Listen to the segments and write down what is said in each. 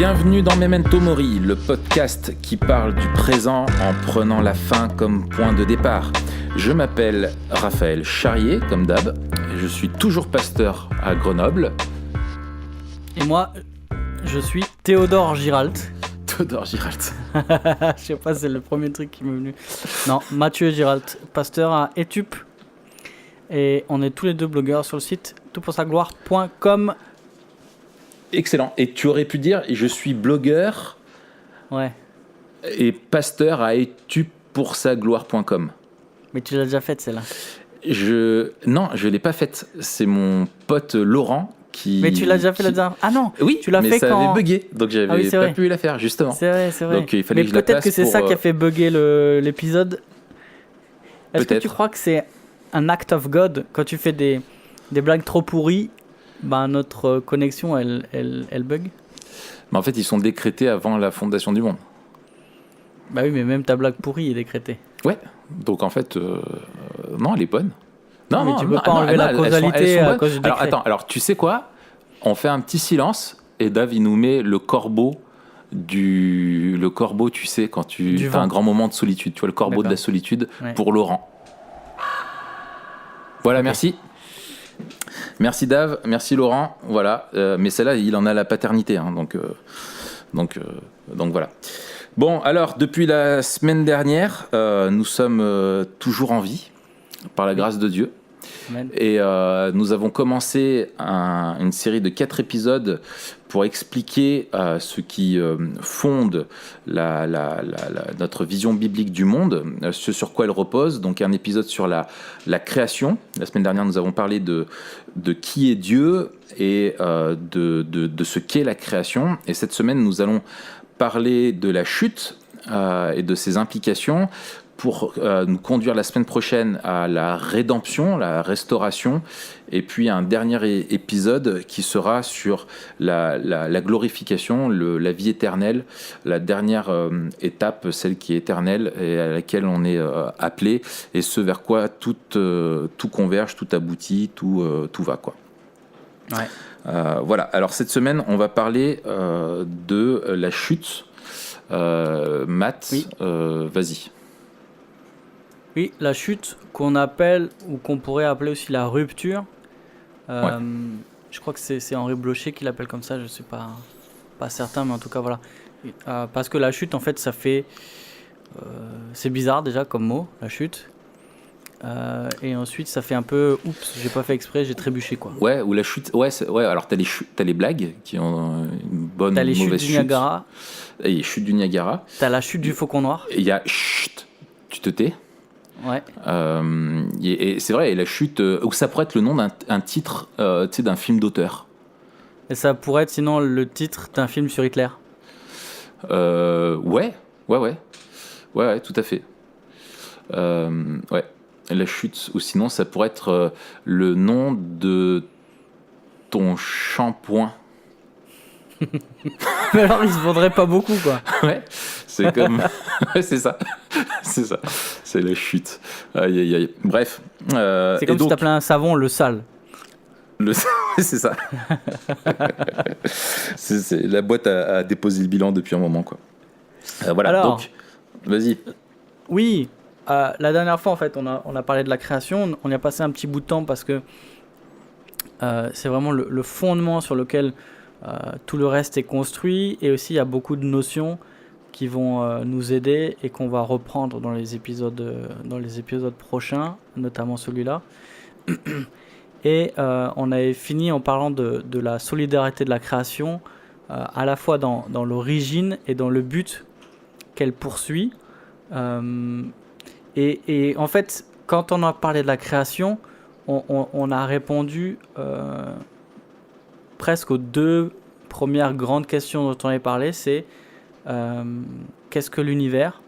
Bienvenue dans Memento Mori, le podcast qui parle du présent en prenant la fin comme point de départ. Je m'appelle Raphaël Charrier, comme d'hab. Je suis toujours pasteur à Grenoble. Et moi, je suis Théodore Giralt. Théodore Giralt. Je sais pas, c'est le premier truc qui m'est venu. Non, Mathieu Giralt, pasteur à Etup. Et on est tous les deux blogueurs sur le site toutpoursagloire.com. Excellent. Et tu aurais pu dire, je suis blogueur et pasteur à etupoursagloire.com. Mais tu l'as déjà faite, celle-là. Non, je l'ai pas faite. C'est mon pote Laurent qui... Mais tu l'as déjà fait la dernière. Ah non. Oui, tu l'as mais fait ça quand... avait bugué, donc j'avais pas pu la faire, justement. C'est vrai. Donc il fallait mais que je la peut-être place que c'est ça qui a fait bugger l'épisode. Est-ce que tu crois que c'est un act of God quand tu fais des blagues trop pourries? Notre connexion, elle bug. Mais en fait, ils sont décrétés avant la fondation du monde. Bah oui, mais même ta blague pourrie est décrétée. Ouais, donc en fait, non, elle est bonne. Non, mais tu peux pas enlever la causalité à cause du décret. Alors tu sais quoi? On fait un petit silence et Dave, il nous met le corbeau, tu sais, quand tu as un grand moment de solitude. Tu vois, le corbeau de la solitude pour Laurent. Voilà, okay. Merci. Merci Dave, merci Laurent, voilà. Mais celle-là, il en a la paternité, hein, donc voilà. Bon, alors depuis la semaine dernière, nous sommes toujours en vie, par la grâce de Dieu. Amen. Et nous avons commencé une série de 4 épisodes pour expliquer ce qui fonde notre vision biblique du monde, ce sur quoi elle repose. Donc un épisode sur la création. La semaine dernière, nous avons parlé de qui est Dieu et de ce qu'est la création. Et cette semaine, nous allons parler de la chute et de ses implications pour nous conduire la semaine prochaine à la rédemption, la restauration, et puis un dernier épisode qui sera sur la glorification, la vie éternelle, la dernière étape, celle qui est éternelle et à laquelle on est appelé, et ce vers quoi tout converge, tout aboutit, tout va, quoi. Ouais. Voilà, alors cette semaine, on va parler de la chute. Matt, oui. Vas-y. Oui, la chute qu'on appelle, ou qu'on pourrait appeler aussi la rupture. Je crois que c'est Henri Blocher qui l'appelle comme ça, je ne suis pas certain, mais en tout cas voilà. Parce que la chute, en fait, ça fait... c'est bizarre déjà comme mot, la chute. Et ensuite, ça fait un peu... Oups, j'ai pas fait exprès, j'ai trébuché, quoi. Ouais, ou la chute... Ouais, alors t'as les blagues qui ont une bonne ou mauvaise chute. T'as les chutes du Niagara. Et les chutes du Niagara. T'as la chute du Faucon Noir. Et il y a... Chut, tu te tais. Ouais. Et c'est vrai, et la chute, ou ça pourrait être le nom d'un titre, tu sais, d'un film d'auteur. Et ça pourrait être sinon le titre d'un film sur Hitler. Ouais, tout à fait. Ouais, la chute, ou sinon ça pourrait être le nom de ton shampoing. Mais alors, il se vendrait pas beaucoup, quoi. Ouais, c'est comme... ouais, c'est ça. C'est la chute. Aïe. Bref. C'est comme si t'appelais un savon le sale. C'est ça. La boîte a déposé le bilan depuis un moment, quoi. Voilà, alors, donc, vas-y. Oui, la dernière fois, en fait, on a parlé de la création. On y a passé un petit bout de temps parce que c'est vraiment le fondement sur lequel tout le reste est construit. Et aussi, il y a beaucoup de notions qui vont nous aider et qu'on va reprendre dans les épisodes prochains, notamment celui-là. Et on avait fini en parlant de la solidarité de la création, à la fois dans l'origine et dans le but qu'elle poursuit. Et en fait, quand on a parlé de la création, on a répondu presque aux 2 premières grandes questions dont on avait parlé. C'est qu'est-ce que l'univers,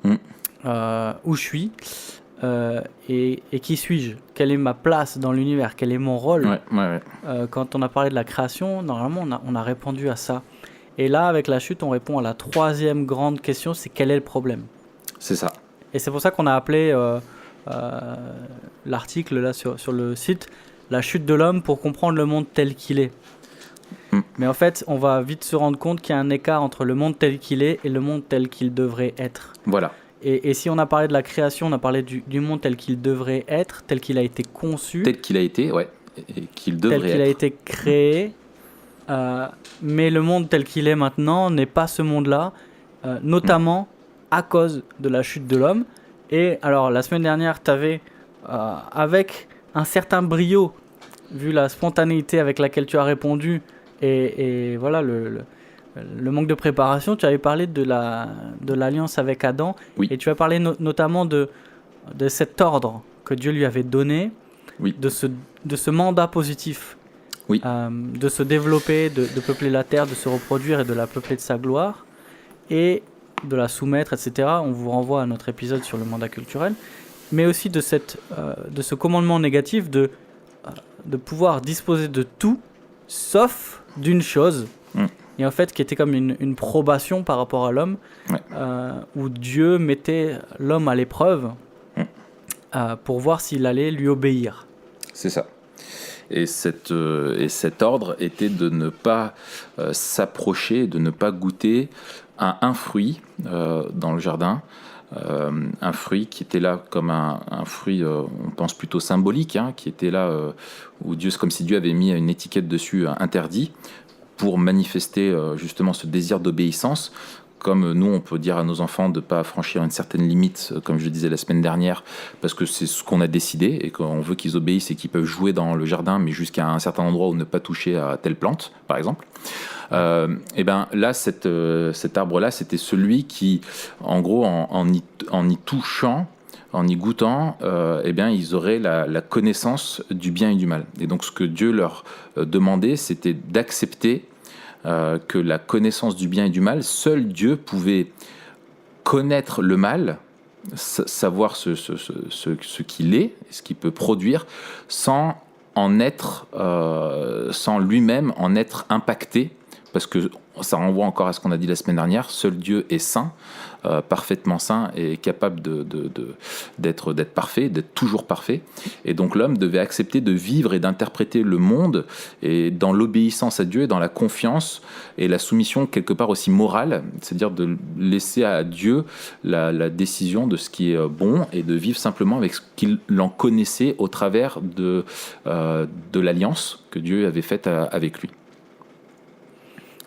où je suis, et qui suis-je, quelle est ma place dans l'univers, quel est mon rôle. Quand on a parlé de la création, normalement on a répondu à ça. Et là, avec la chute, on répond à la 3e grande question, c'est quel est le problème. C'est ça. Et c'est pour ça qu'on a appelé l'article là sur le site « La chute de l'homme pour comprendre le monde tel qu'il est ». Mais en fait, on va vite se rendre compte qu'il y a un écart entre le monde tel qu'il est et le monde tel qu'il devrait être. Voilà. Et si on a parlé de la création, on a parlé du monde tel qu'il devrait être, tel qu'il a été conçu. Tel qu'il a été, ouais. Et qu'il devrait tel qu'il a été créé. Mais le monde tel qu'il est maintenant n'est pas ce monde-là, notamment à cause de la chute de l'homme. Et alors, la semaine dernière, tu avais, avec un certain brio, vu la spontanéité avec laquelle tu as répondu, et voilà, le manque de préparation, tu avais parlé de l'alliance avec Adam, oui. Et tu as parlé notamment de cet ordre que Dieu lui avait donné, oui. de ce mandat positif, oui. De se développer, de peupler la terre, de se reproduire et de la peupler de sa gloire, et de la soumettre, etc. On vous renvoie à notre épisode sur le mandat culturel, mais aussi de ce commandement négatif de pouvoir disposer de tout, sauf d'une chose, et en fait qui était comme une probation par rapport à l'homme, où Dieu mettait l'homme à l'épreuve pour voir s'il allait lui obéir. C'est ça. Et cet ordre était de ne pas s'approcher, de ne pas goûter à un fruit dans le jardin, un fruit qui était là comme un fruit, on pense plutôt symbolique, qui était là où Dieu, c'est comme si Dieu avait mis une étiquette dessus, interdit, pour manifester justement ce désir d'obéissance. Comme nous, on peut dire à nos enfants de ne pas franchir une certaine limite, comme je le disais la semaine dernière, parce que c'est ce qu'on a décidé et qu'on veut qu'ils obéissent et qu'ils peuvent jouer dans le jardin, mais jusqu'à un certain endroit où ne pas toucher à telle plante, par exemple. Et ben là, cet arbre-là, c'était celui qui, en gros, en y touchant, en y goûtant, eh bien, ils auraient la connaissance du bien et du mal. Et donc, ce que Dieu leur demandait, c'était d'accepter que la connaissance du bien et du mal, seul Dieu pouvait connaître le mal, savoir ce qu'il est, ce qu'il peut produire, sans lui-même en être impacté, parce que ça renvoie encore à ce qu'on a dit la semaine dernière, seul Dieu est saint, parfaitement saint et capable d'être parfait, d'être toujours parfait. Et donc l'homme devait accepter de vivre et d'interpréter le monde et dans l'obéissance à Dieu et dans la confiance et la soumission quelque part aussi morale, c'est-à-dire de laisser à Dieu la décision de ce qui est bon et de vivre simplement avec ce qu'il en connaissait au travers de l'alliance que Dieu avait faite avec lui.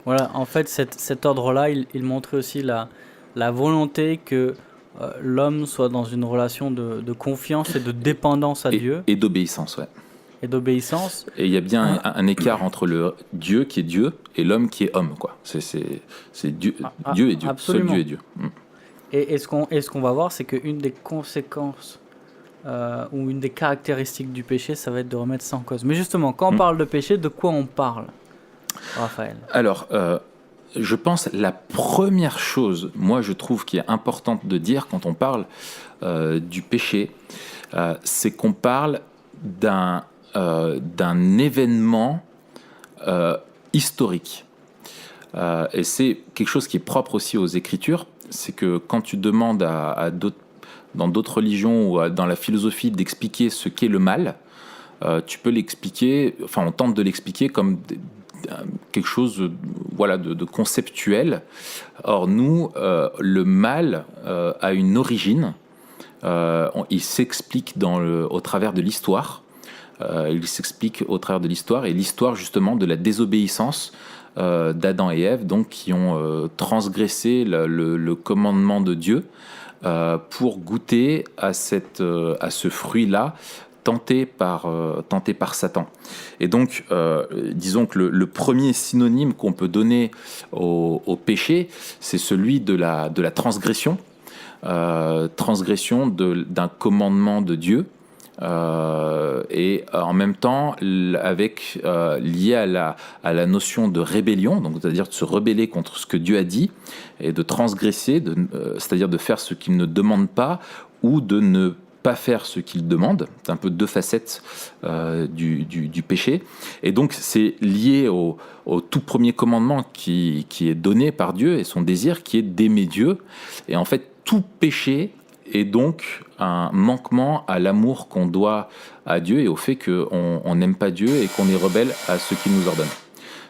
Voilà, en fait, cet ordre-là, il montrait aussi la volonté que l'homme soit dans une relation de confiance et de dépendance à Dieu. Et d'obéissance, ouais. Et d'obéissance. Et il y a bien un écart entre le Dieu qui est Dieu et l'homme qui est homme, quoi. C'est Dieu, Dieu est Dieu, absolument. Seul Dieu est Dieu. Et ce qu'on va voir, c'est qu'une des conséquences ou une des caractéristiques du péché, ça va être de remettre ça en cause. Mais justement, quand on parle de péché, de quoi on parle, Raphaël? Alors, je pense la première chose, moi je trouve qui est importante de dire quand on parle du péché, c'est qu'on parle d'un événement historique. Et c'est quelque chose qui est propre aussi aux Écritures, c'est que quand tu demandes dans d'autres religions ou dans la philosophie d'expliquer ce qu'est le mal, tu peux l'expliquer, enfin on tente de l'expliquer comme quelque chose de conceptuel. Or nous, le mal a une origine, il s'explique au travers de l'histoire, et l'histoire justement de la désobéissance d'Adam et Ève, donc qui ont transgressé le commandement de Dieu pour goûter à ce fruit-là tenté par Satan. Et donc, disons que le premier synonyme qu'on peut donner au péché, c'est celui de la transgression, d'un commandement de Dieu, et en même temps lié à la notion de rébellion, donc c'est-à-dire de se rebeller contre ce que Dieu a dit et de transgresser, c'est-à-dire de faire ce qu'il ne demande pas ou de ne pas faire ce qu'il demande. C'est un peu deux facettes du péché. Et donc c'est lié au tout premier commandement qui est donné par Dieu et son désir qui est d'aimer Dieu. Et en fait tout péché est donc un manquement à l'amour qu'on doit à Dieu et au fait qu'on n'aime pas Dieu et qu'on est rebelle à ce qu'il nous ordonne.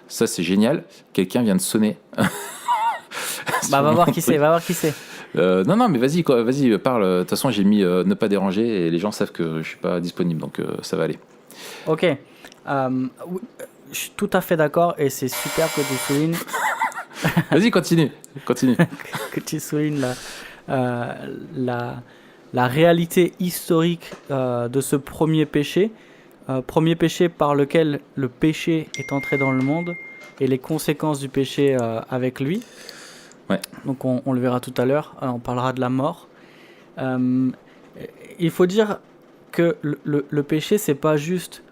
Ça, c'est génial. Quelqu'un vient de sonner. Va voir qui c'est, Non, mais vas-y, parle. De toute façon, j'ai mis ne pas déranger et les gens savent que je suis pas disponible, donc ça va aller. Ok. Oui, je suis tout à fait d'accord et c'est super que tu soulignes. Vas-y, continue. Que tu soulignes la réalité historique de ce premier péché. Premier péché par lequel le péché est entré dans le monde et les conséquences du péché avec lui. Ouais. Donc on le verra tout à l'heure, on parlera de la mort. Il faut dire que le péché, c'est pas juste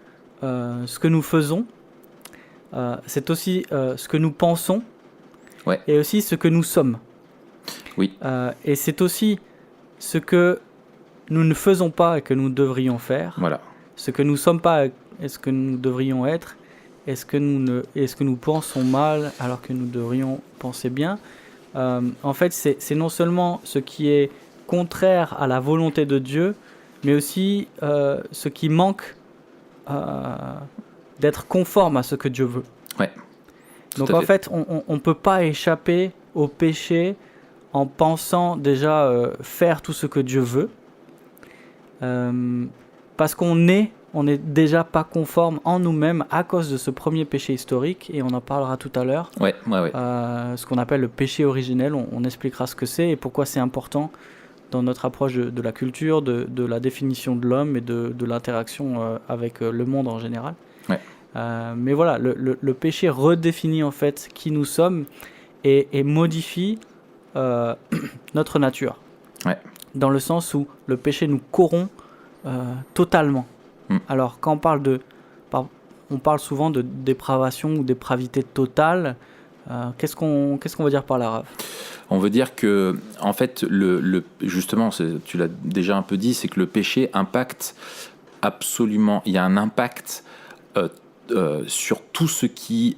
ce que nous faisons, c'est aussi ce que nous pensons, ouais. Et aussi ce que nous sommes. Oui. Et c'est aussi ce que nous ne faisons pas et que nous devrions faire. Voilà. Ce que nous ne sommes pas et ce que nous devrions être. Et ce que nous pensons mal alors que nous devrions penser bien. En fait, c'est non seulement ce qui est contraire à la volonté de Dieu, mais aussi ce qui manque d'être conforme à ce que Dieu veut. Ouais. Donc en fait, on ne peut pas échapper au péché en pensant déjà faire tout ce que Dieu veut, parce qu'on n'est déjà pas conforme en nous-mêmes à cause de ce premier péché historique, et on en parlera tout à l'heure. Ouais. Ce qu'on appelle le péché originel, on expliquera ce que c'est et pourquoi c'est important dans notre approche de la culture, de la définition de l'homme et de l'interaction avec le monde en général. Ouais. Mais voilà, le péché redéfinit en fait qui nous sommes et modifie notre nature. Ouais. Dans le sens où le péché nous corrompt totalement. Alors quand on parle souvent de dépravation ou dépravité totale, qu'est-ce qu'on va dire par là, Rav ? On veut dire que, en fait, justement, tu l'as déjà un peu dit, c'est que le péché impacte absolument, il y a un impact sur tout ce qui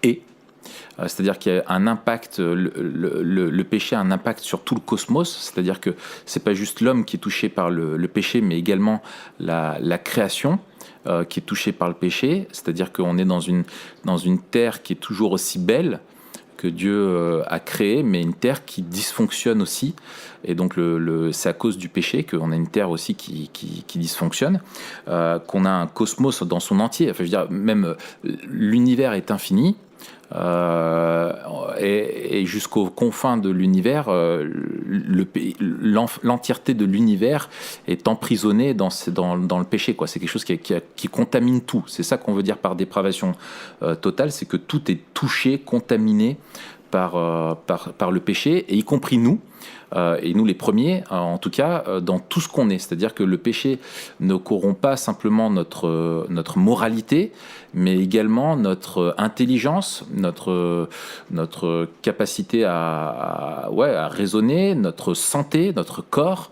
est. C'est-à-dire qu'il y a un impact, le péché a un impact sur tout le cosmos, c'est-à-dire que c'est pas juste l'homme qui est touché par le péché, mais également la création qui est touchée par le péché, c'est-à-dire qu'on est dans une terre qui est toujours aussi belle que Dieu a créée, mais une terre qui dysfonctionne aussi, et donc c'est à cause du péché qu'on a une terre aussi qui dysfonctionne, qu'on a un cosmos dans son entier, enfin je veux dire, même l'univers est infini, et jusqu'aux confins de l'univers, l'entièreté de l'univers est emprisonnée dans le péché, quoi. C'est quelque chose qui contamine tout. C'est ça qu'on veut dire par dépravation totale, c'est que tout est touché, contaminé par le péché, et y compris nous. Et nous les premiers, en tout cas, dans tout ce qu'on est. C'est-à-dire que le péché ne corrompt pas simplement notre moralité, mais également notre intelligence, notre capacité à raisonner, notre santé, notre corps,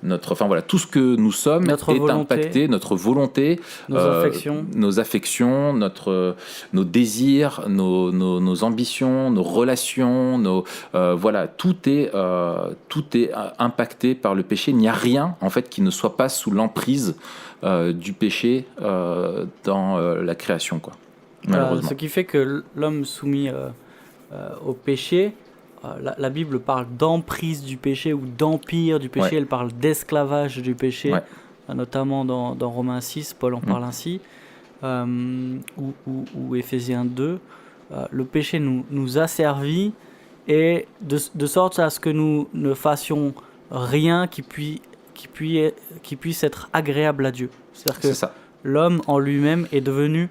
enfin voilà, tout ce que nous sommes notre est volonté, impacté, notre volonté, nos affections, nos désirs, nos ambitions, nos relations, voilà, tout est impacté par le péché. Il n'y a rien en fait qui ne soit pas sous l'emprise du péché dans la création, quoi. Malheureusement. Ce qui fait que l'homme soumis au péché, la Bible parle d'emprise du péché ou d'empire du péché, elle parle d'esclavage du péché, notamment dans Romains 6, Paul en parle ainsi, ou Éphésiens 2. Le péché nous asservit, et de sorte à ce que nous ne fassions rien qui puisse être agréable à Dieu. C'est-à-dire que l'homme en lui-même est devenu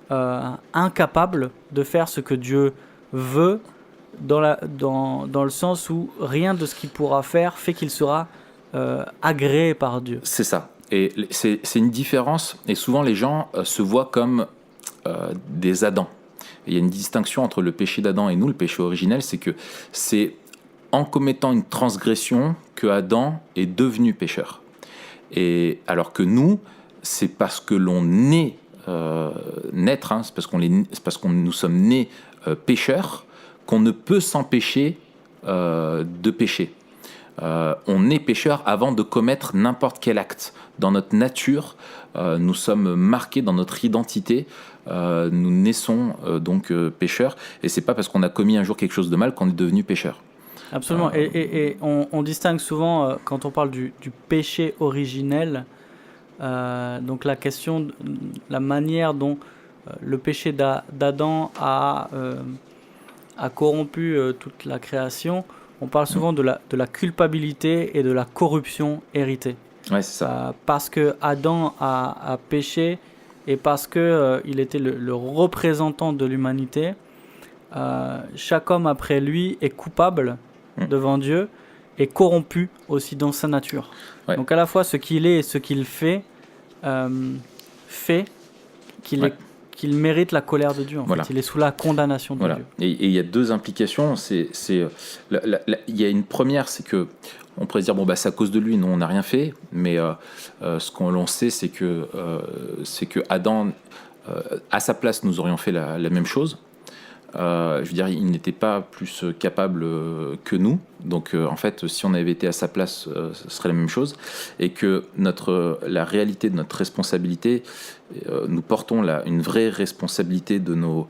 incapable de faire ce que Dieu veut, dans le sens où rien de ce qu'il pourra faire fait qu'il sera agréé par Dieu. C'est ça. Et c'est une différence, et souvent les gens se voient comme des Adams. Il y a une distinction entre le péché d'Adam et nous, le péché originel, c'est que c'est en commettant une transgression que Adam est devenu pécheur. Et alors que nous, c'est parce que l'on est naître, c'est parce que nous sommes nés pécheurs, qu'on ne peut s'empêcher de pécher. on est pécheur avant de commettre n'importe quel acte. Dans notre nature, nous sommes marqués dans notre identité. Nous naissons donc pécheurs. Et c'est pas parce qu'on a commis un jour quelque chose de mal qu'on est devenu pécheur. Absolument. Et on distingue souvent, quand on parle du péché originel, donc la question, la manière dont le péché d'Adam a corrompu toute la création, on parle souvent de la culpabilité et de la corruption héritée. Ouais, c'est ça. Parce que Adam a péché et parce que il était le représentant de l'humanité, chaque homme après lui est coupable devant Dieu et corrompu aussi dans sa nature. Ouais. Donc à la fois ce qu'il est et ce qu'il fait qu'il mérite la colère de Dieu. En fait. Il est sous la condamnation de Dieu. Et il y a deux implications. Il y a une première, c'est que on pourrait se dire c'est à cause de lui, non, on n'a rien fait. Mais ce qu'on sait, c'est que Adam, à sa place, nous aurions fait la même chose. Je veux dire, il n'était pas plus capable que nous. Donc, en fait, si on avait été à sa place, ce serait la même chose. Et que la réalité de notre responsabilité, nous portons une vraie responsabilité de nos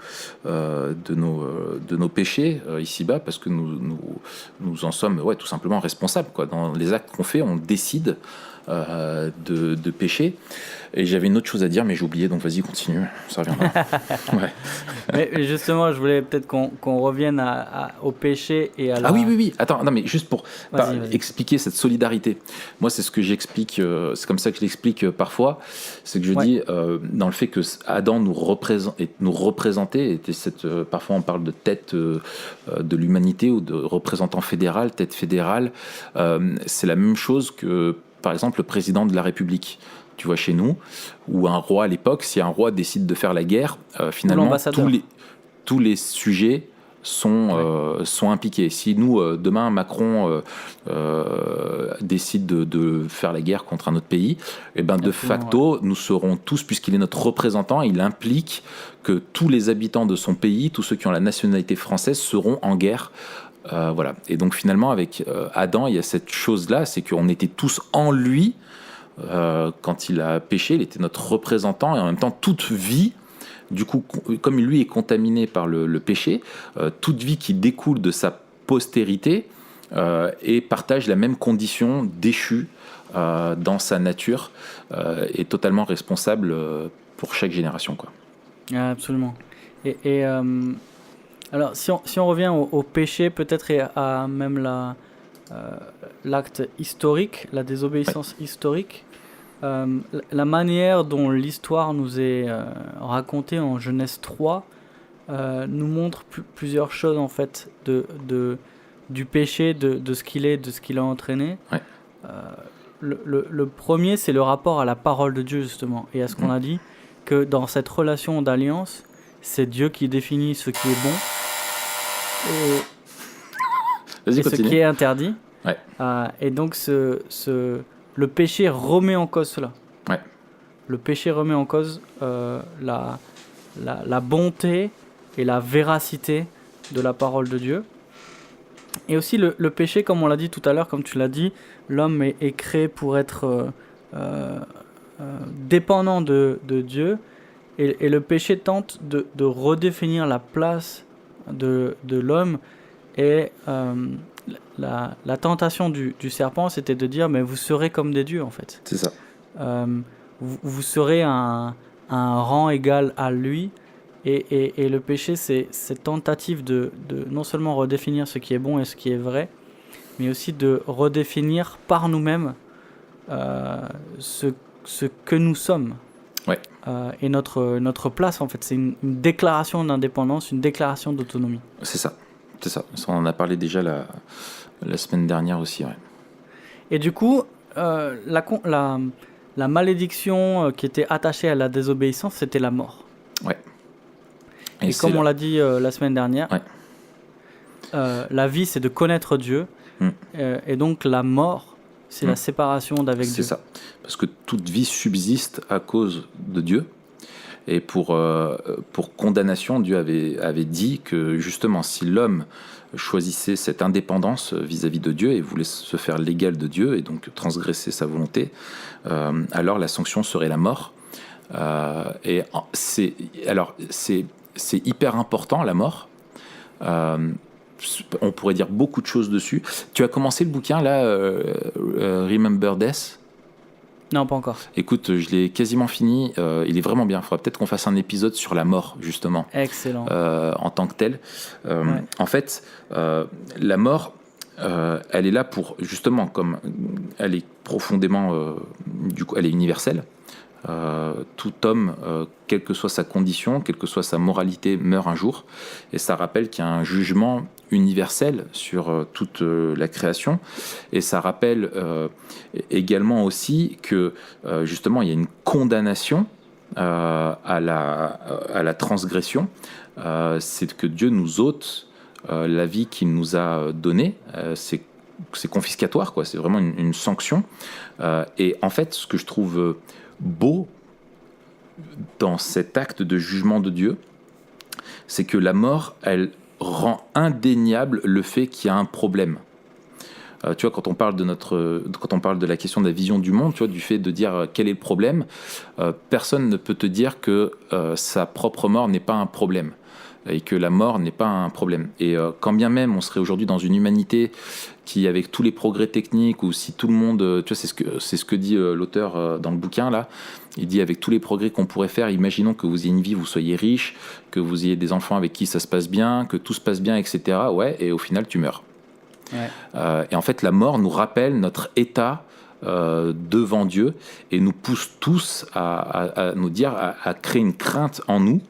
péchés ici-bas, parce que nous en sommes tout simplement responsables. Dans les actes qu'on fait, on décide de pécher. Et j'avais une autre chose à dire, mais j'ai oublié, donc vas-y, continue, ça reviendra. Ouais. Mais justement, je voulais peut-être qu'on revienne au péché et à la... Ah oui, attends, non, mais juste pour expliquer cette solidarité. Moi, c'est ce que j'explique, c'est comme ça que je l'explique parfois, c'est que je dis, dans le fait que Adam nous représentait, parfois on parle de tête de l'humanité ou de représentant fédéral, tête fédérale, c'est la même chose que, par exemple, le président de la République. Tu vois, chez nous, ou un roi à l'époque, si un roi décide de faire la guerre, finalement, tous les sujets sont impliqués. Si nous, demain, Macron décide de faire la guerre contre un autre pays, et de facto, nous serons tous, puisqu'il est notre représentant, il implique que tous les habitants de son pays, tous ceux qui ont la nationalité française, seront en guerre. Voilà. Et donc, finalement, avec Adam, il y a cette chose-là, c'est qu'on était tous en lui. Quand il a péché, il était notre représentant, et en même temps toute vie, du coup, comme lui est contaminé par le péché, toute vie qui découle de sa postérité et partage la même condition déchue dans sa nature, est totalement responsable pour chaque génération, quoi. Absolument. Et alors si on revient au péché, peut-être, et à même l'acte historique, la désobéissance historique, la manière dont l'histoire nous est racontée en Genèse 3 nous montre plusieurs choses, en fait, du péché, de ce qu'il est, de ce qu'il a entraîné. Ouais. Le premier, c'est le rapport à la parole de Dieu, justement, et à ce qu'on a dit, que dans cette relation d'alliance, c'est Dieu qui définit ce qui est bon et ce qui est interdit. Ouais. Et donc le péché remet en cause cela. Ouais. Le péché remet en cause la bonté et la véracité de la parole de Dieu. Et aussi le péché, comme on l'a dit tout à l'heure, comme tu l'as dit, l'homme est créé pour être dépendant de Dieu. Et le péché tente de redéfinir la place de l'homme. Et la tentation du serpent, c'était de dire, mais vous serez comme des dieux, en fait. C'est ça. Vous serez un rang égal à lui. Et le péché, c'est cette tentative de non seulement redéfinir ce qui est bon et ce qui est vrai, mais aussi de redéfinir par nous-mêmes ce que nous sommes. Ouais. Et notre place, en fait. C'est une déclaration d'indépendance, une déclaration d'autonomie. C'est ça. On en a parlé déjà la semaine dernière aussi. Ouais. Et du coup, la malédiction qui était attachée à la désobéissance, c'était la mort. Ouais. Et comme on l'a dit la semaine dernière, la vie, c'est de connaître Dieu. Et donc la mort, c'est la séparation d'avec Dieu. C'est ça. Parce que toute vie subsiste à cause de Dieu. Et pour condamnation, Dieu avait dit que justement, si l'homme choisissait cette indépendance vis-à-vis de Dieu et voulait se faire l'égal de Dieu et donc transgresser sa volonté, alors la sanction serait la mort. C'est hyper important, la mort. On pourrait dire beaucoup de choses dessus. Tu as commencé le bouquin là, Remember Death? Non, pas encore. Écoute, je l'ai quasiment fini. Il est vraiment bien. Il faudra peut-être qu'on fasse un épisode sur la mort, justement. Excellent. En tant que telle. Ouais. En fait, la mort, elle est là pour, justement, comme elle est profondément, du coup, elle est universelle. Tout homme, quelle que soit sa condition, quelle que soit sa moralité, meurt un jour. Et ça rappelle qu'il y a un jugement universel sur toute la création. Et ça rappelle également aussi que justement il y a une condamnation à la transgression. C'est que Dieu nous ôte la vie qu'il nous a donnée. C'est confiscatoire, quoi. C'est vraiment une sanction. Et en fait, ce que je trouve beau dans cet acte de jugement de Dieu, c'est que la mort, elle rend indéniable le fait qu'il y a un problème. Tu vois, quand on parle de la question de la vision du monde, tu vois, du fait de dire quel est le problème, personne ne peut te dire que sa propre mort n'est pas un problème et que la mort n'est pas un problème. Et quand bien même on serait aujourd'hui dans une humanité qui, avec tous les progrès techniques, ou si tout le monde, tu vois, c'est ce que dit l'auteur dans le bouquin là, il dit avec tous les progrès qu'on pourrait faire, imaginons que vous ayez une vie, vous soyez riche, que vous ayez des enfants avec qui ça se passe bien, que tout se passe bien, etc. Ouais, et au final tu meurs. Ouais. Et en fait la mort nous rappelle notre état devant Dieu et nous pousse tous à nous dire, à créer une crainte en nous.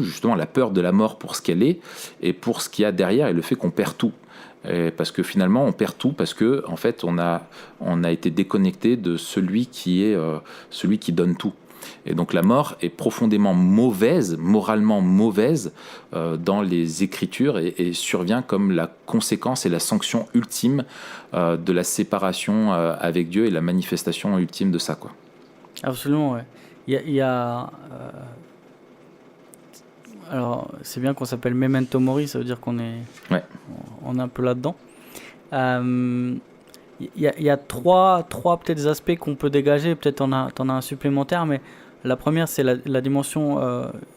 Justement, la peur de la mort pour ce qu'elle est et pour ce qu'il y a derrière et le fait qu'on perd tout. Et parce que finalement, on perd tout parce que en fait, on a été déconnecté de celui qui donne tout. Et donc la mort est profondément mauvaise, moralement mauvaise dans les Écritures et survient comme la conséquence et la sanction ultime de la séparation avec Dieu et la manifestation ultime de ça, quoi. Absolument, ouais. Il y a alors, c'est bien qu'on s'appelle Memento Mori, ça veut dire qu'on est, on est un peu là-dedans. Il y a trois peut-être aspects qu'on peut dégager, peut-être t'en as un supplémentaire, mais la première, c'est la dimension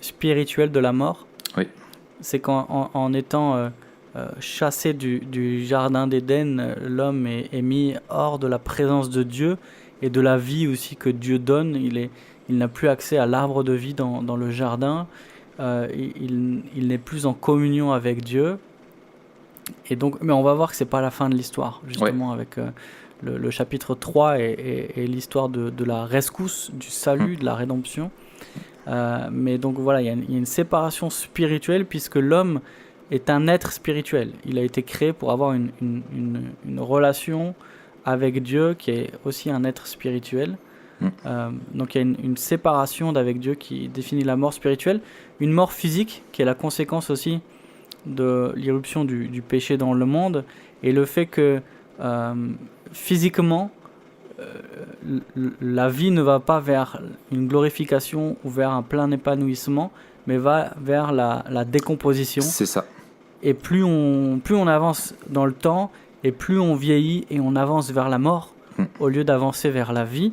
spirituelle de la mort. Oui. C'est qu'en étant chassé du jardin d'Éden, l'homme est mis hors de la présence de Dieu et de la vie aussi que Dieu donne. Il n'a plus accès à l'arbre de vie dans le jardin. Il n'est plus en communion avec Dieu. Et donc, mais on va voir que c'est pas la fin de l'histoire, justement, avec le chapitre 3 et l'histoire de la rescousse, du salut, de la rédemption. Mais donc voilà, il y a une séparation spirituelle puisque l'homme est un être spirituel. Il a été créé pour avoir une relation avec Dieu qui est aussi un être spirituel. Donc il y a une séparation d'avec Dieu qui définit la mort spirituelle, une mort physique qui est la conséquence aussi de l'irruption du péché dans le monde et le fait que physiquement la vie ne va pas vers une glorification ou vers un plein épanouissement mais va vers la décomposition. C'est ça. Et plus on avance dans le temps et plus on vieillit et on avance vers la mort au lieu d'avancer vers la vie.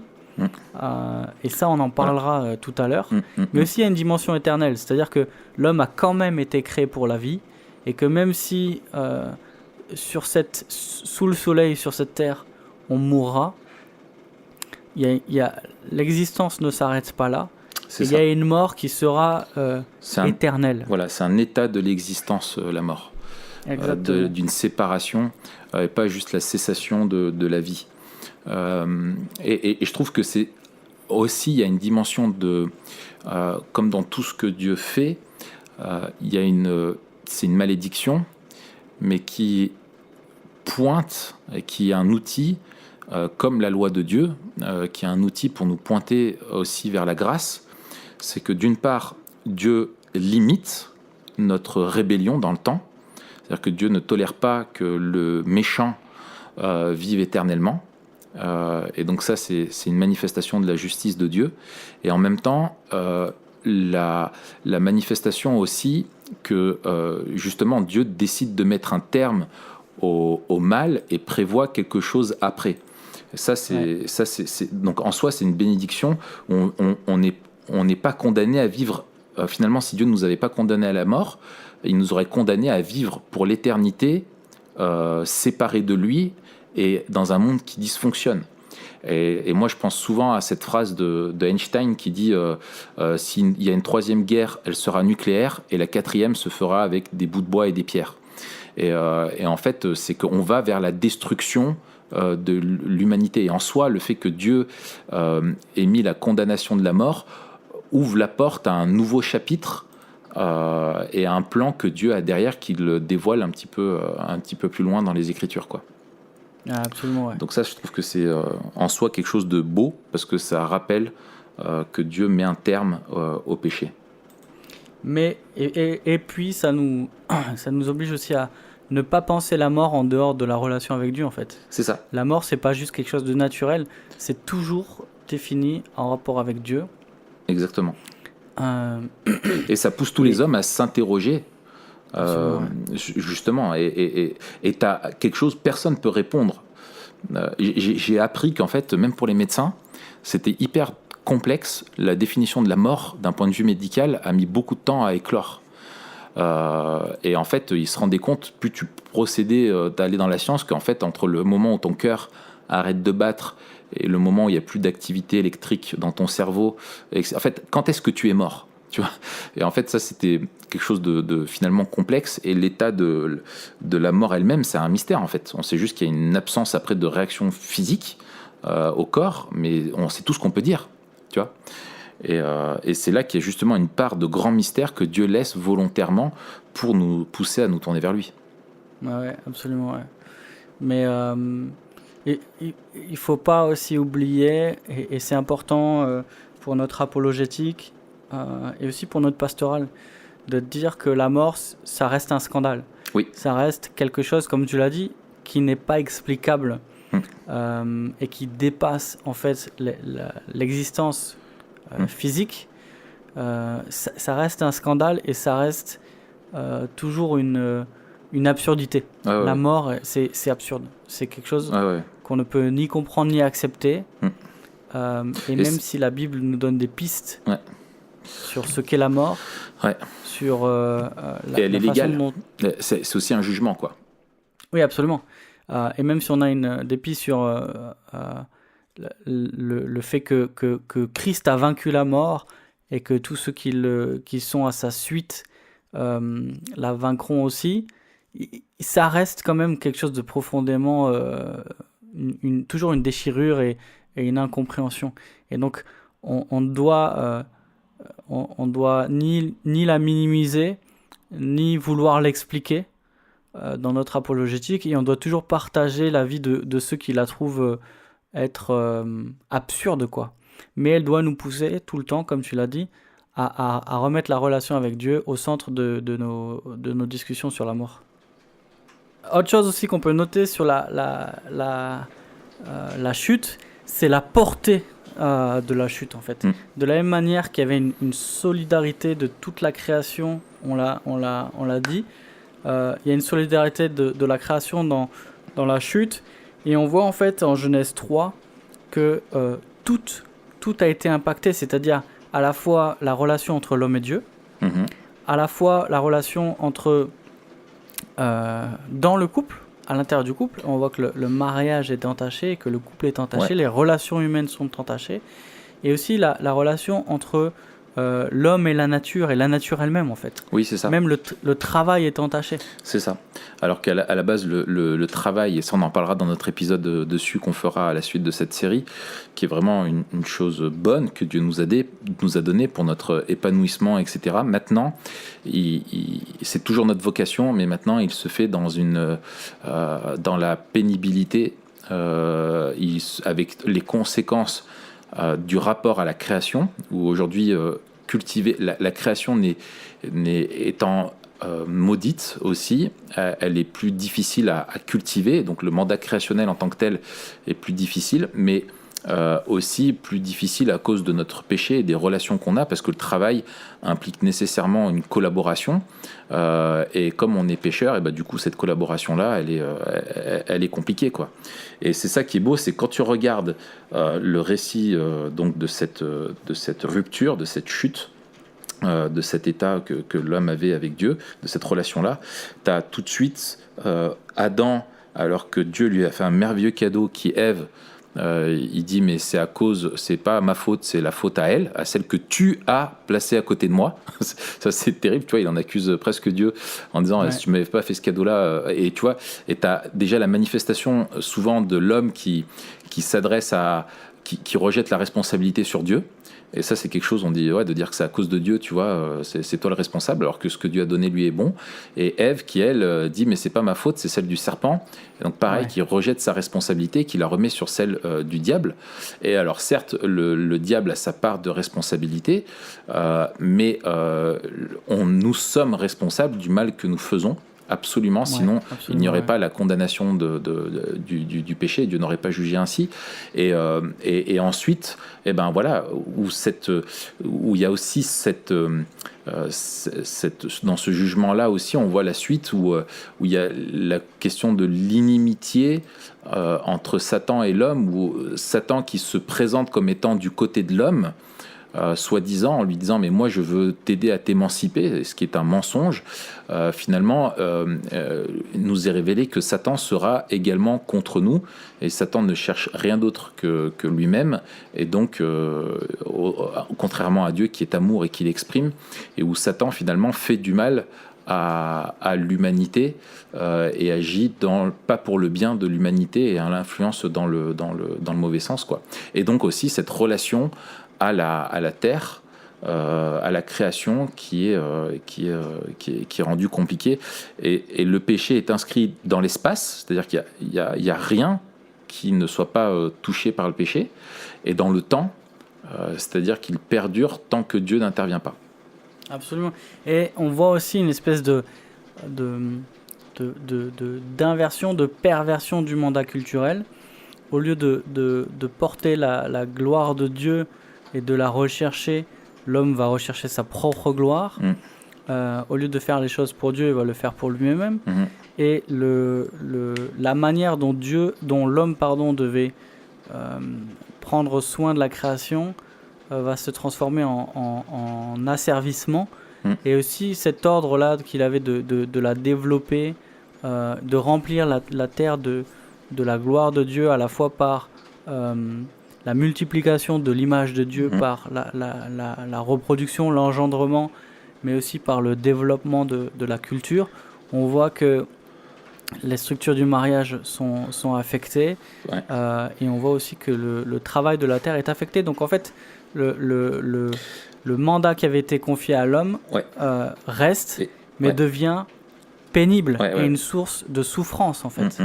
Et ça on en parlera tout à l'heure, mais aussi il y a une dimension éternelle, c'est-à-dire que l'homme a quand même été créé pour la vie et que même si sous le soleil sur cette terre on mourra, l'existence ne s'arrête pas là. Il y a une mort qui sera éternelle. Voilà, c'est un état de l'existence, la mort, d'une séparation et pas juste la cessation de la vie. Et je trouve que c'est aussi, il y a une dimension de comme dans tout ce que Dieu fait, il y a c'est une malédiction, mais qui pointe et qui est un outil comme la loi de Dieu, qui est un outil pour nous pointer aussi vers la grâce. C'est que d'une part, Dieu limite notre rébellion dans le temps, c'est-à-dire que Dieu ne tolère pas que le méchant vive éternellement. Et donc ça, c'est une manifestation de la justice de Dieu. Et en même temps, la manifestation aussi que justement Dieu décide de mettre un terme au mal et prévoit quelque chose après. Ça, donc en soi, c'est une bénédiction. On n'est pas condamné à vivre. Finalement, si Dieu ne nous avait pas condamné à la mort, il nous aurait condamné à vivre pour l'éternité, séparés de lui et dans un monde qui dysfonctionne. Et moi, je pense souvent à cette phrase de Einstein qui dit s'il y a une troisième guerre, elle sera nucléaire, et la quatrième se fera avec des bouts de bois et des pierres. Et en fait, c'est qu'on va vers la destruction de l'humanité. Et en soi, le fait que Dieu ait mis la condamnation de la mort ouvre la porte à un nouveau chapitre et à un plan que Dieu a derrière, qu'il dévoile un petit peu plus loin dans les Écritures, quoi. Ah, absolument, ouais. Donc ça, je trouve que c'est en soi quelque chose de beau, parce que ça rappelle que Dieu met un terme au péché. Mais, et puis, ça nous oblige aussi à ne pas penser la mort en dehors de la relation avec Dieu, en fait. C'est ça. La mort, c'est pas juste quelque chose de naturel, c'est toujours défini en rapport avec Dieu. Exactement. Et ça pousse tous les hommes à s'interroger. Justement, et t'as quelque chose, personne ne peut répondre. J'ai appris qu'en fait, même pour les médecins, c'était hyper complexe. La définition de la mort, d'un point de vue médical, a mis beaucoup de temps à éclore. Et en fait, ils se rendaient compte, plus tu procédais d'aller dans la science, qu'en fait, entre le moment où ton cœur arrête de battre et le moment où il n'y a plus d'activité électrique dans ton cerveau, en fait, quand est-ce que tu es mort ? Tu vois. Et en fait, ça, c'était quelque chose de finalement complexe. Et l'état de la mort elle-même, c'est un mystère, en fait. On sait juste qu'il y a une absence après de réaction physique au corps, mais c'est tout ce qu'on peut dire. Tu vois. Et c'est là qu'il y a justement une part de grand mystère que Dieu laisse volontairement pour nous pousser à nous tourner vers lui. Ouais, absolument, ouais. Mais il ne faut pas aussi oublier, et c'est important pour notre apologétique, et aussi pour notre pastoral, de dire que la mort, ça reste un scandale. Oui. Ça reste quelque chose, comme tu l'as dit, qui n'est pas explicable et qui dépasse en fait l'existence physique. Ça reste un scandale et ça reste toujours une absurdité. La mort, c'est absurde. C'est quelque chose qu'on ne peut ni comprendre ni accepter. Et même si la Bible nous donne des pistes sur ce qu'est la mort, sur et elle est légale. C'est aussi un jugement, quoi. Oui, absolument. Et même si on a des pistes sur le fait que Christ a vaincu la mort et que tous ceux qui sont à sa suite la vaincront aussi, ça reste quand même quelque chose de profondément toujours une déchirure et une incompréhension. Et donc on doit ni la minimiser ni vouloir l'expliquer dans notre apologétique, et on doit toujours partager l'avis de ceux qui la trouvent être absurde, quoi. Mais elle doit nous pousser tout le temps, comme tu l'as dit, à remettre la relation avec Dieu au centre de nos discussions sur la mort. Autre chose aussi qu'on peut noter sur la chute, c'est la portée de la chute, en fait. De la même manière qu'il y avait une solidarité de toute la création, on l'a dit, il y a une solidarité de la création dans la chute, et on voit en fait en Genèse 3 que tout a été impacté, c'est-à-dire à la fois la relation entre l'homme et Dieu, à la fois la relation entre dans le couple, à l'intérieur du couple, on voit que le mariage est entaché, que le couple est entaché, les relations humaines sont entachées, et aussi la relation entre l'homme et la nature elle-même, en fait. Oui, c'est ça. Même le travail est entaché. C'est ça. Alors qu'à la base, le travail, et ça on en parlera dans notre épisode dessus qu'on fera à la suite de cette série, qui est vraiment une chose bonne que Dieu nous a donné pour notre épanouissement, etc. Maintenant, c'est toujours notre vocation, mais maintenant il se fait dans la pénibilité, avec les conséquences du rapport à la création, où aujourd'hui cultiver la création étant maudite aussi, elle est plus difficile à cultiver, donc le mandat créationnel en tant que tel est plus difficile, mais aussi plus difficile à cause de notre péché et des relations qu'on a, parce que le travail implique nécessairement une collaboration, et comme on est pécheur, et bah, du coup cette collaboration-là, elle est compliquée, quoi. Et c'est ça qui est beau, c'est quand tu regardes le récit donc de cette rupture, de cette chute, de cet état que l'homme avait avec Dieu, de cette relation-là, tu as tout de suite Adam, alors que Dieu lui a fait un merveilleux cadeau, qui est Ève. Il dit mais c'est pas ma faute, c'est la faute à elle, à celle que tu as placée à côté de moi. Ça c'est terrible, tu vois, il en accuse presque Dieu en disant si tu m'avais pas fait ce cadeau-là, et tu vois, et t'as déjà la manifestation souvent de l'homme qui s'adresse qui rejette la responsabilité sur Dieu. Et ça, c'est quelque chose, on dit, de dire que c'est à cause de Dieu, tu vois, c'est toi le responsable, alors que ce que Dieu a donné lui est bon. Et Ève, qui elle, dit, mais c'est pas ma faute, c'est celle du serpent. Et donc pareil, qui rejette sa responsabilité, qui la remet sur celle du diable. Et alors certes, le diable a sa part de responsabilité, mais nous sommes responsables du mal que nous faisons. Absolument, sinon il n'y aurait pas la condamnation du péché, Dieu n'aurait pas jugé ainsi. Et ensuite, ben voilà, où il y a aussi dans ce jugement-là aussi, on voit la suite où il y a la question de l'inimitié entre Satan et l'homme, où Satan qui se présente comme étant du côté de l'homme, soi-disant, en lui disant mais moi je veux t'aider à t'émanciper, ce qui est un mensonge, finalement nous est révélé que Satan sera également contre nous, et Satan ne cherche rien d'autre que lui-même, et donc contrairement à Dieu qui est amour et qui l'exprime, et où Satan finalement fait du mal à l'humanité, et agit pas pour le bien de l'humanité, et à l'influence dans le mauvais sens, quoi. Et donc aussi cette relation à la terre, à la création qui est rendue compliquée, et le péché est inscrit dans l'espace, c'est-à-dire qu'il y a rien qui ne soit pas touché par le péché, et dans le temps, c'est-à-dire qu'il perdure tant que Dieu n'intervient pas. Absolument. Et on voit aussi une espèce d'inversion, de perversion du mandat culturel. Au lieu de porter la gloire de Dieu et de la rechercher, l'homme va rechercher sa propre gloire. Au lieu de faire les choses pour Dieu, il va le faire pour lui-même. Et la manière dont l'homme devait prendre soin de la création va se transformer en asservissement. Et aussi cet ordre-là qu'il avait de la développer, de remplir la terre de la gloire de Dieu, à la fois par la multiplication de l'image de Dieu, par la reproduction, l'engendrement, mais aussi par le développement de la culture. On voit que les structures du mariage sont affectées, et on voit aussi que le travail de la terre est affecté. Donc en fait, le mandat qui avait été confié à l'homme reste, mais devient pénible, et une source de souffrance en fait.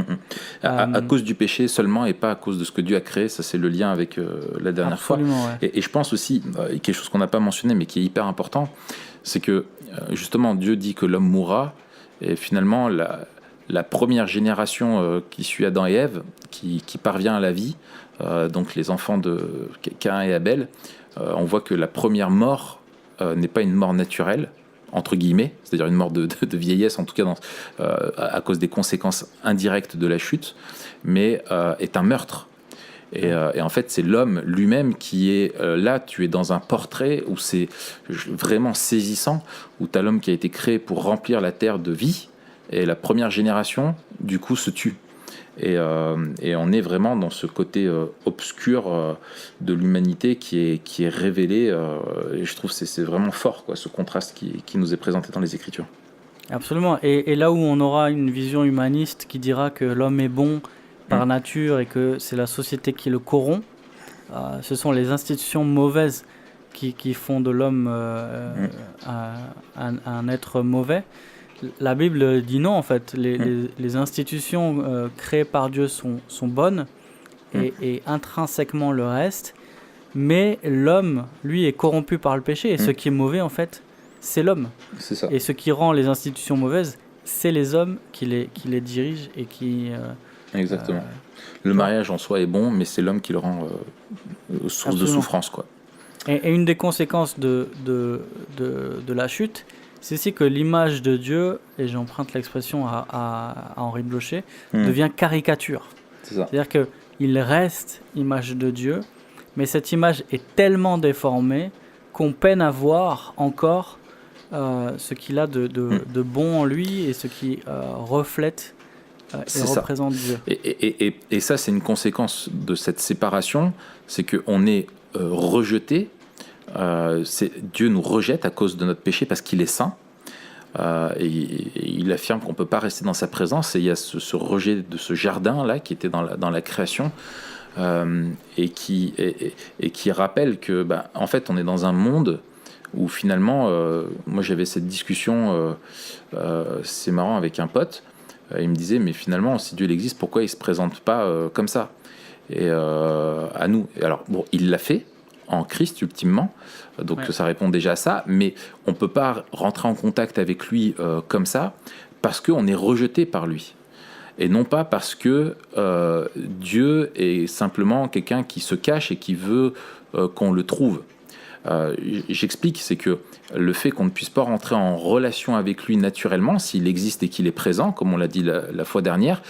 À cause du péché seulement, et pas à cause de ce que Dieu a créé. Ça, c'est le lien avec la dernière fois. Et je pense aussi, quelque chose qu'on n'a pas mentionné mais qui est hyper important, c'est que justement Dieu dit que l'homme mourra, et finalement la première génération qui suit Adam et Ève, qui parvient à la vie, donc les enfants de Caïn et Abel, on voit que la première mort n'est pas une mort naturelle, entre guillemets, c'est-à-dire une mort de vieillesse, en tout cas à cause des conséquences indirectes de la chute, mais est un meurtre. Et en fait, c'est l'homme lui-même qui est là. Tu es dans un portrait où c'est vraiment saisissant, où tu as l'homme qui a été créé pour remplir la terre de vie, et la première génération, du coup, se tue. Et on est vraiment dans ce côté obscur de l'humanité qui est révélé, et je trouve que c'est vraiment fort, quoi, ce contraste qui nous est présenté dans les Écritures. Absolument. Et là où on aura une vision humaniste qui dira que l'homme est bon par nature et que c'est la société qui le corrompt, ce sont les institutions mauvaises qui font de l'homme un être mauvais. La Bible dit non, en fait. Les institutions créées par Dieu sont bonnes, et intrinsèquement le reste, mais l'homme, lui, est corrompu par le péché, et ce qui est mauvais, en fait, c'est l'homme. C'est ça. Et ce qui rend les institutions mauvaises, c'est les hommes qui les dirigent et qui... Exactement. Le mariage en soi est bon, mais c'est l'homme qui le rend source de souffrance, quoi. Et une des conséquences de la chute, c'est aussi que l'image de Dieu, et j'emprunte l'expression à Henri Blocher, devient caricature. C'est ça. C'est-à-dire qu'il reste image de Dieu, mais cette image est tellement déformée qu'on peine à voir encore ce qu'il a de bon en lui et ce qui reflète et représente Dieu. Et ça, c'est une conséquence de cette séparation, c'est qu'on est rejeté. Dieu nous rejette à cause de notre péché parce qu'il est saint. Et il affirme qu'on ne peut pas rester dans sa présence. Et il y a ce rejet de ce jardin-là qui était dans la création et qui rappelle que, en fait, on est dans un monde où finalement, moi j'avais cette discussion, c'est marrant, avec un pote. Il me disait, mais finalement, si Dieu il existe, pourquoi il ne se présente pas comme ça et à nous? Et alors, bon, il l'a fait en Christ, ultimement, donc ça répond déjà à ça, mais on ne peut pas rentrer en contact avec lui comme ça, parce qu'on est rejeté par lui. Et non pas parce que Dieu est simplement quelqu'un qui se cache et qui veut qu'on le trouve. J'explique, c'est que le fait qu'on ne puisse pas rentrer en relation avec lui naturellement, s'il existe et qu'il est présent, comme on l'a dit la fois dernière,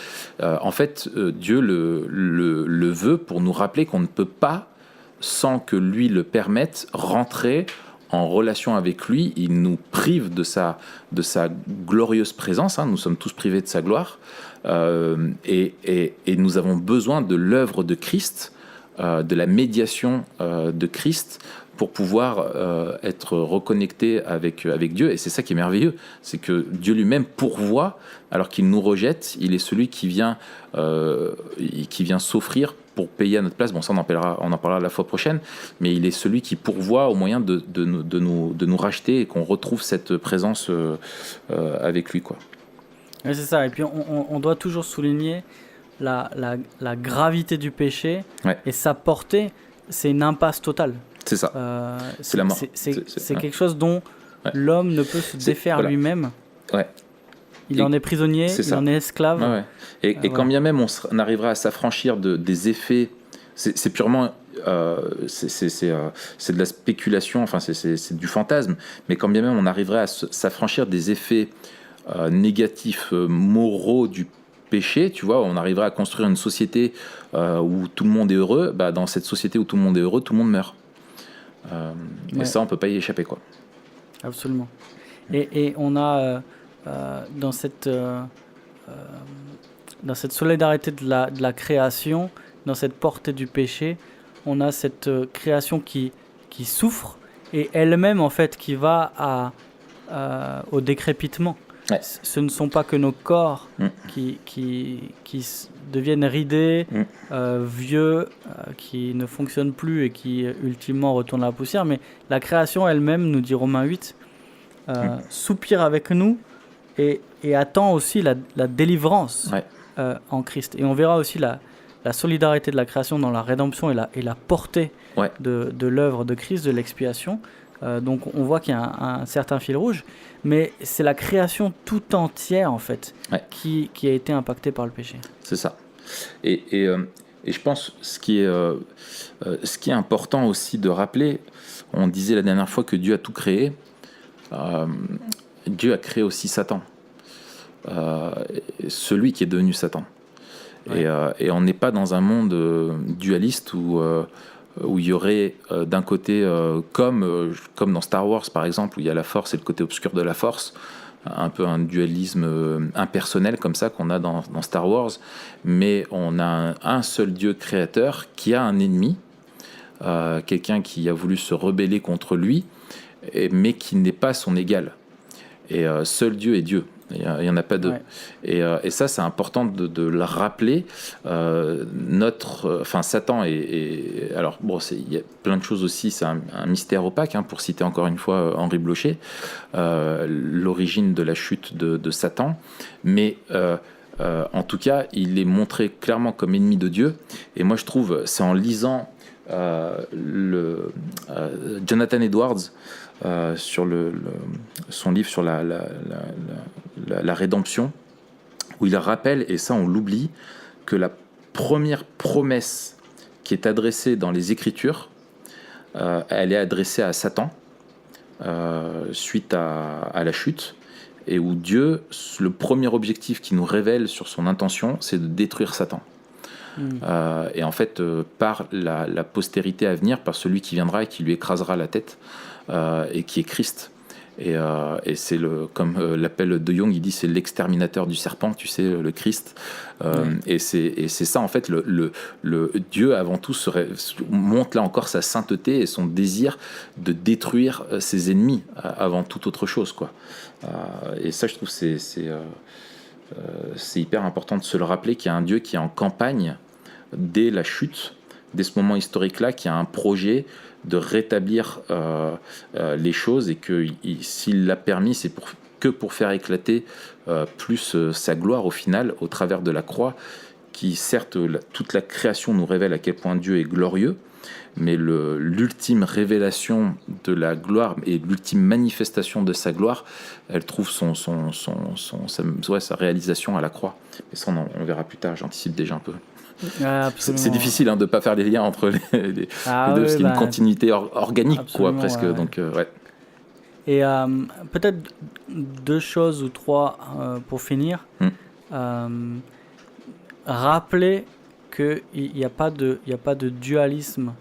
en fait, Dieu le veut pour nous rappeler qu'on ne peut pas, sans que lui le permette, rentrer en relation avec lui. Il nous prive de sa glorieuse présence, nous sommes tous privés de sa gloire, et nous avons besoin de l'œuvre de Christ, de la médiation de Christ, pour pouvoir être reconnecté avec Dieu. Et c'est ça qui est merveilleux, c'est que Dieu lui-même pourvoit, alors qu'il nous rejette. Il est celui qui vient s'offrir pour payer à notre place. Bon, ça on en parlera la fois prochaine, mais il est celui qui pourvoit au moyen de nous racheter et qu'on retrouve cette présence avec lui, quoi. Ouais, c'est ça, et puis on doit toujours souligner la gravité du péché, et sa portée, c'est une impasse totale. C'est ça. C'est la mort. C'est quelque chose dont l'homme ne peut se défaire lui-même. Ouais. Il en est prisonnier, il en est esclave. Ouais. Et quand bien même on arrivera à s'affranchir des effets, c'est purement, c'est de la spéculation, enfin c'est du fantasme, mais quand bien même on arriverait à s'affranchir des effets négatifs, moraux du péché, tu vois, on arriverait à construire une société où tout le monde est heureux. Dans cette société où tout le monde est heureux, tout le monde meurt. Et ça, on peut pas y échapper, quoi. Absolument. Et on a dans cette solidarité de la création, dans cette portée du péché, on a cette création qui souffre et elle-même en fait qui va au décrépitement. Ouais. Ce ne sont pas que nos corps qui deviennent ridés, vieux, qui ne fonctionnent plus et qui ultimement retournent à la poussière, mais la création elle-même, nous dit Romains 8, soupire avec nous et attend aussi la délivrance en Christ. Et on verra aussi la solidarité de la création dans la rédemption et la portée de l'œuvre de Christ, de l'expiation. Donc on voit qu'il y a un certain fil rouge, mais c'est la création tout entière en fait qui a été impactée par le péché. C'est ça. Et je pense ce qui est important aussi de rappeler, on disait la dernière fois que Dieu a tout créé, Dieu a créé aussi Satan, celui qui est devenu Satan. Et on n'est pas dans un monde dualiste où il y aurait d'un côté, comme dans Star Wars par exemple, où il y a la force et le côté obscur de la force, un peu un dualisme impersonnel comme ça qu'on a dans Star Wars, mais on a un seul Dieu créateur qui a un ennemi, quelqu'un qui a voulu se rebeller contre lui, mais qui n'est pas son égal. Et seul Dieu est Dieu. Il n'y en a pas deux. Et ça, c'est important de le rappeler. Satan alors, bon, il y a plein de choses aussi. C'est un mystère opaque, pour citer encore une fois Henri Blocher, l'origine de la chute de Satan. Mais en tout cas, il est montré clairement comme ennemi de Dieu. Et moi, je trouve, c'est en lisant Jonathan Edwards, sur son livre sur la rédemption, où il rappelle, et ça on l'oublie, que la première promesse qui est adressée dans les Écritures, elle est adressée à Satan, suite à la chute, et où Dieu, le premier objectif qu'il nous révèle sur son intention, c'est de détruire Satan. Et en fait, par la postérité à venir, par celui qui viendra et qui lui écrasera la tête, et qui est Christ. Et c'est comme l'appelle De Jong, il dit c'est l'exterminateur du serpent, tu sais, le Christ. Et c'est ça en fait, le Dieu avant tout montre là encore sa sainteté et son désir de détruire ses ennemis avant toute autre chose, quoi. Et ça, je trouve c'est hyper important de se le rappeler, qu'il y a un Dieu qui est en campagne dès la chute, dès ce moment historique-là, qui a un projet de rétablir les choses, et que s'il l'a permis, c'est pour faire éclater plus sa gloire au final, au travers de la croix, qui certes, toute la création nous révèle à quel point Dieu est glorieux, mais l'ultime révélation de la gloire et l'ultime manifestation de sa gloire, elle trouve sa réalisation à la croix. Et ça, on verra plus tard, j'anticipe déjà un peu. C'est difficile de ne pas faire les liens entre les deux, parce qu'il y a une continuité organique, quoi, presque. Ouais. Donc, ouais. Et peut-être 2 choses ou 3 pour finir. Rappeler qu'il n'y a pas de dualisme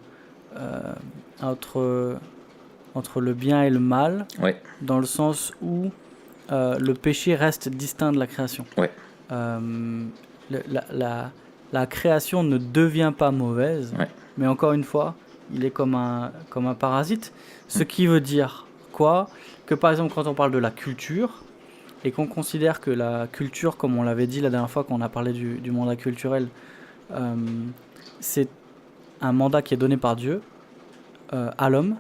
entre le bien et le mal, ouais. Dans le sens où le péché reste distinct de la création. Ouais. La création ne devient pas mauvaise, ouais. Mais encore une fois, il est comme un parasite. Ce qui veut dire quoi ? Que par exemple, quand on parle de la culture, et qu'on considère que la culture, comme on l'avait dit la dernière fois quand on a parlé du mandat culturel, c'est un mandat qui est donné par Dieu à l'homme.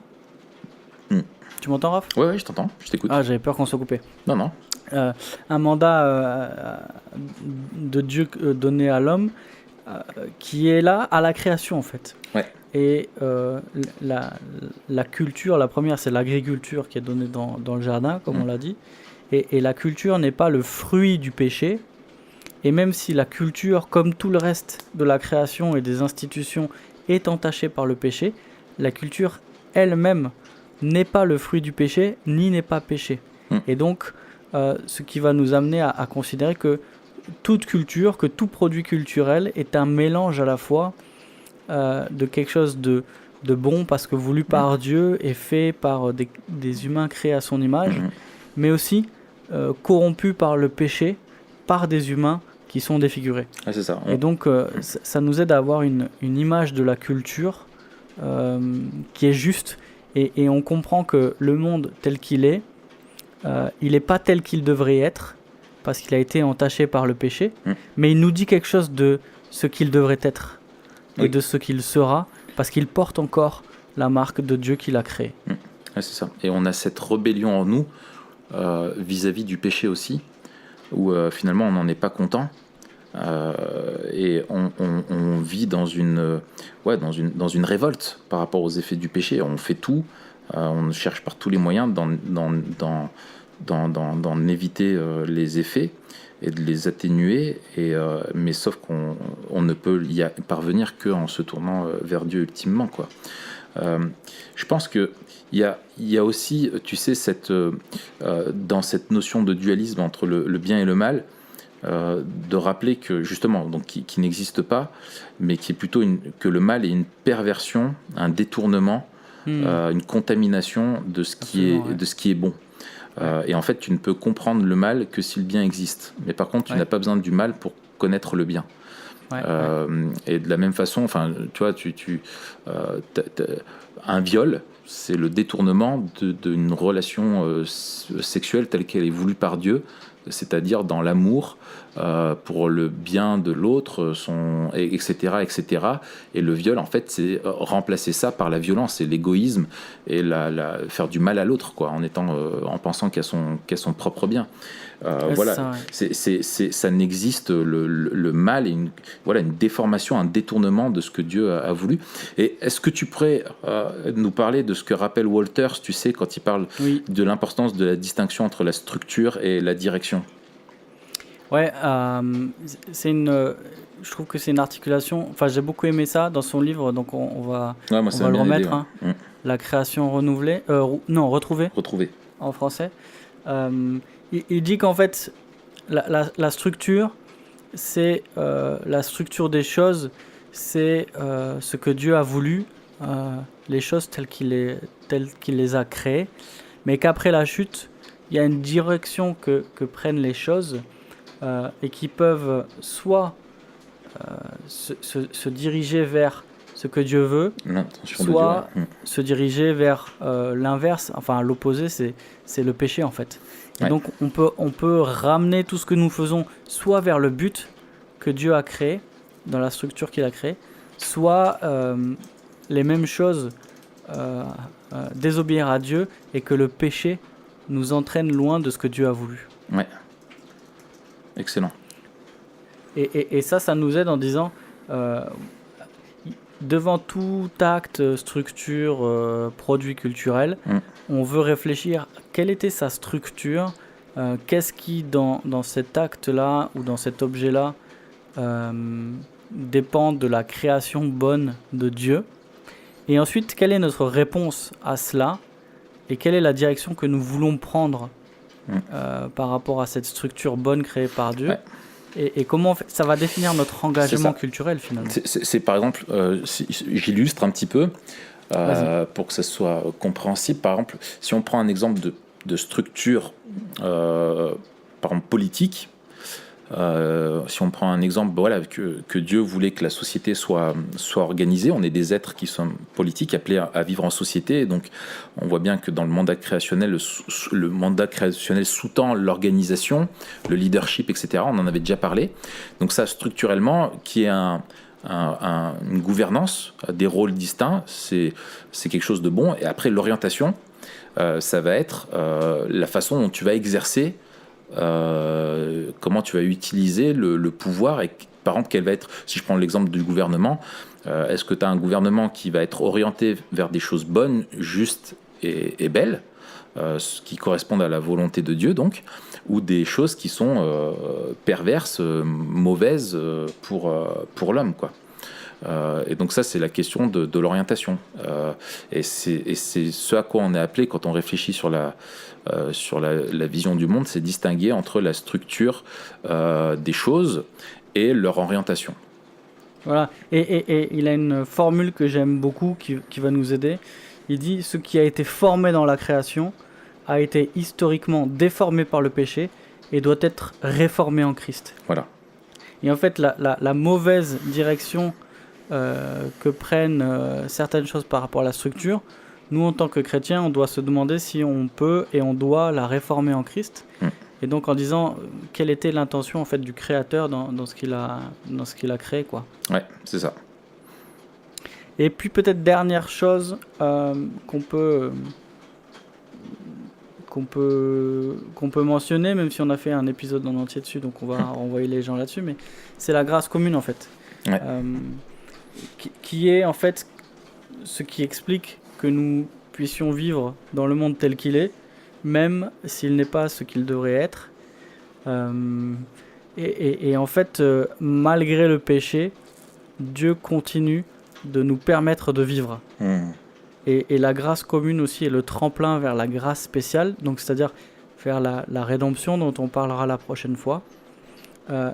Tu m'entends, Raph ? Oui, je t'entends, je t'écoute. Ah, j'avais peur qu'on soit coupé. Non. Un mandat de Dieu donné à l'homme, qui est là à la création en fait. Ouais. Et la culture, la première c'est l'agriculture qui est donnée dans le jardin, comme on l'a dit. Et la culture n'est pas le fruit du péché. Et même si la culture, comme tout le reste de la création et des institutions, est entachée par le péché, la culture elle-même n'est pas le fruit du péché, ni n'est pas péché. Et donc, ce qui va nous amener à considérer que toute culture, que tout produit culturel est un mélange à la fois de quelque chose de bon parce que voulu par Dieu et fait par des humains créés à son image, mais aussi corrompu par le péché, par des humains qui sont défigurés. Ah, c'est ça. Et donc, ça nous aide à avoir une image de la culture qui est juste, et on comprend que le monde tel qu'il est, il n'est pas tel qu'il devrait être, parce qu'il a été entaché par le péché, mais il nous dit quelque chose de ce qu'il devrait être, et de ce qu'il sera, parce qu'il porte encore la marque de Dieu qu'il a créé. Ouais, c'est ça. Et on a cette rébellion en nous, vis-à-vis du péché aussi, où finalement on n'en est pas content, et on vit dans une révolte par rapport aux effets du péché. On fait tout, on cherche par tous les moyens d'en éviter les effets et de les atténuer, mais sauf qu'on ne peut y parvenir qu'en se tournant vers Dieu ultimement, quoi. Je pense que il y a aussi, tu sais, dans cette notion de dualisme entre le bien et le mal, de rappeler que justement, donc qui n'existe pas, mais qui est plutôt que le mal est une perversion, un détournement, une contamination de ce qui est bon. Et en fait, tu ne peux comprendre le mal que si le bien existe. Mais par contre, tu n'as pas besoin du mal pour connaître le bien. Et de la même façon, enfin, tu vois, un viol, c'est le détournement d'une relation sexuelle telle qu'elle est voulue par Dieu c'est-à-dire dans l'amour pour le bien de l'autre, etc., etc. Et le viol, en fait, c'est remplacer ça par la violence, c'est l'égoïsme et faire du mal à l'autre, quoi, en pensant qu'à son propre bien. Voilà, ça, ouais. Ça n'existe le mal, et une déformation, un détournement de ce que Dieu a voulu. Et est-ce que tu pourrais nous parler de ce que rappelle Walters, tu sais, quand il parle de l'importance de la distinction entre la structure et la direction? Ouais, je trouve que c'est une articulation. Enfin, j'ai beaucoup aimé ça dans son livre, donc on va le remettre. Aidé, ouais. La création renouvelée, retrouvée. En français. Il dit qu'en fait, la structure, c'est la structure des choses, c'est ce que Dieu a voulu, les choses telles qu'il les a créées, mais qu'après la chute, il y a une direction que prennent les choses. Et qui peuvent soit se diriger vers ce que Dieu veut, soit se diriger vers l'inverse, enfin l'opposé, c'est le péché en fait. Et donc on peut ramener tout ce que nous faisons soit vers le but que Dieu a créé, dans la structure qu'il a créée, soit les mêmes choses, désobéir à Dieu et que le péché nous entraîne loin de ce que Dieu a voulu. Ouais. Excellent. Et ça nous aide en disant, devant tout acte, structure, produit culturel, on veut réfléchir quelle était sa structure, qu'est-ce qui dans cet acte-là ou dans cet objet-là dépend de la création bonne de Dieu, et ensuite quelle est notre réponse à cela et quelle est la direction que nous voulons prendre par rapport à cette structure bonne créée par Dieu, et comment ça va définir notre engagement culturel finalement. C'est par exemple, j'illustre un petit peu pour que ça soit compréhensible. Par exemple, si on prend un exemple de structure par exemple politique, si on prend un exemple, que Dieu voulait que la société soit organisée, on est des êtres qui sont politiques, appelés à vivre en société, et donc on voit bien que dans le mandat créationnel, le mandat créationnel sous-tend l'organisation, le leadership, etc. On en avait déjà parlé. Donc ça, structurellement, qui est une gouvernance, des rôles distincts, c'est quelque chose de bon. Et après, l'orientation, ça va être la façon dont tu vas exercer, comment tu vas utiliser le pouvoir, et par exemple quel va être, si je prends l'exemple du gouvernement, est-ce que tu as un gouvernement qui va être orienté vers des choses bonnes, justes et belles, qui correspondent à la volonté de Dieu, donc, ou des choses qui sont perverses, mauvaises pour l'homme, quoi. Et donc ça, c'est la question de l'orientation, et c'est ce à quoi on est appelé quand on réfléchit sur la vision du monde, c'est distinguer entre la structure des choses et leur orientation. Voilà, et il a une formule que j'aime beaucoup qui va nous aider. Il dit: ce qui a été formé dans la création a été historiquement déformé par le péché et doit être réformé en Christ. Voilà. Et en fait, la mauvaise direction que prennent certaines choses par rapport à la structure, nous en tant que chrétiens, on doit se demander si on peut et on doit la réformer en Christ. Et donc en disant quelle était l'intention en fait du Créateur dans ce qu'il a créé, quoi. Ouais, c'est ça. Et puis peut-être dernière chose qu'on peut mentionner, même si on a fait un épisode en entier dessus, donc on va renvoyer les gens là-dessus, mais c'est la grâce commune en fait. Ouais. Qui est en fait ce qui explique que nous puissions vivre dans le monde tel qu'il est, même s'il n'est pas ce qu'il devrait être. Et en fait, malgré le péché, Dieu continue de nous permettre de vivre. Et la grâce commune aussi est le tremplin vers la grâce spéciale, donc c'est-à-dire vers la rédemption dont on parlera la prochaine fois.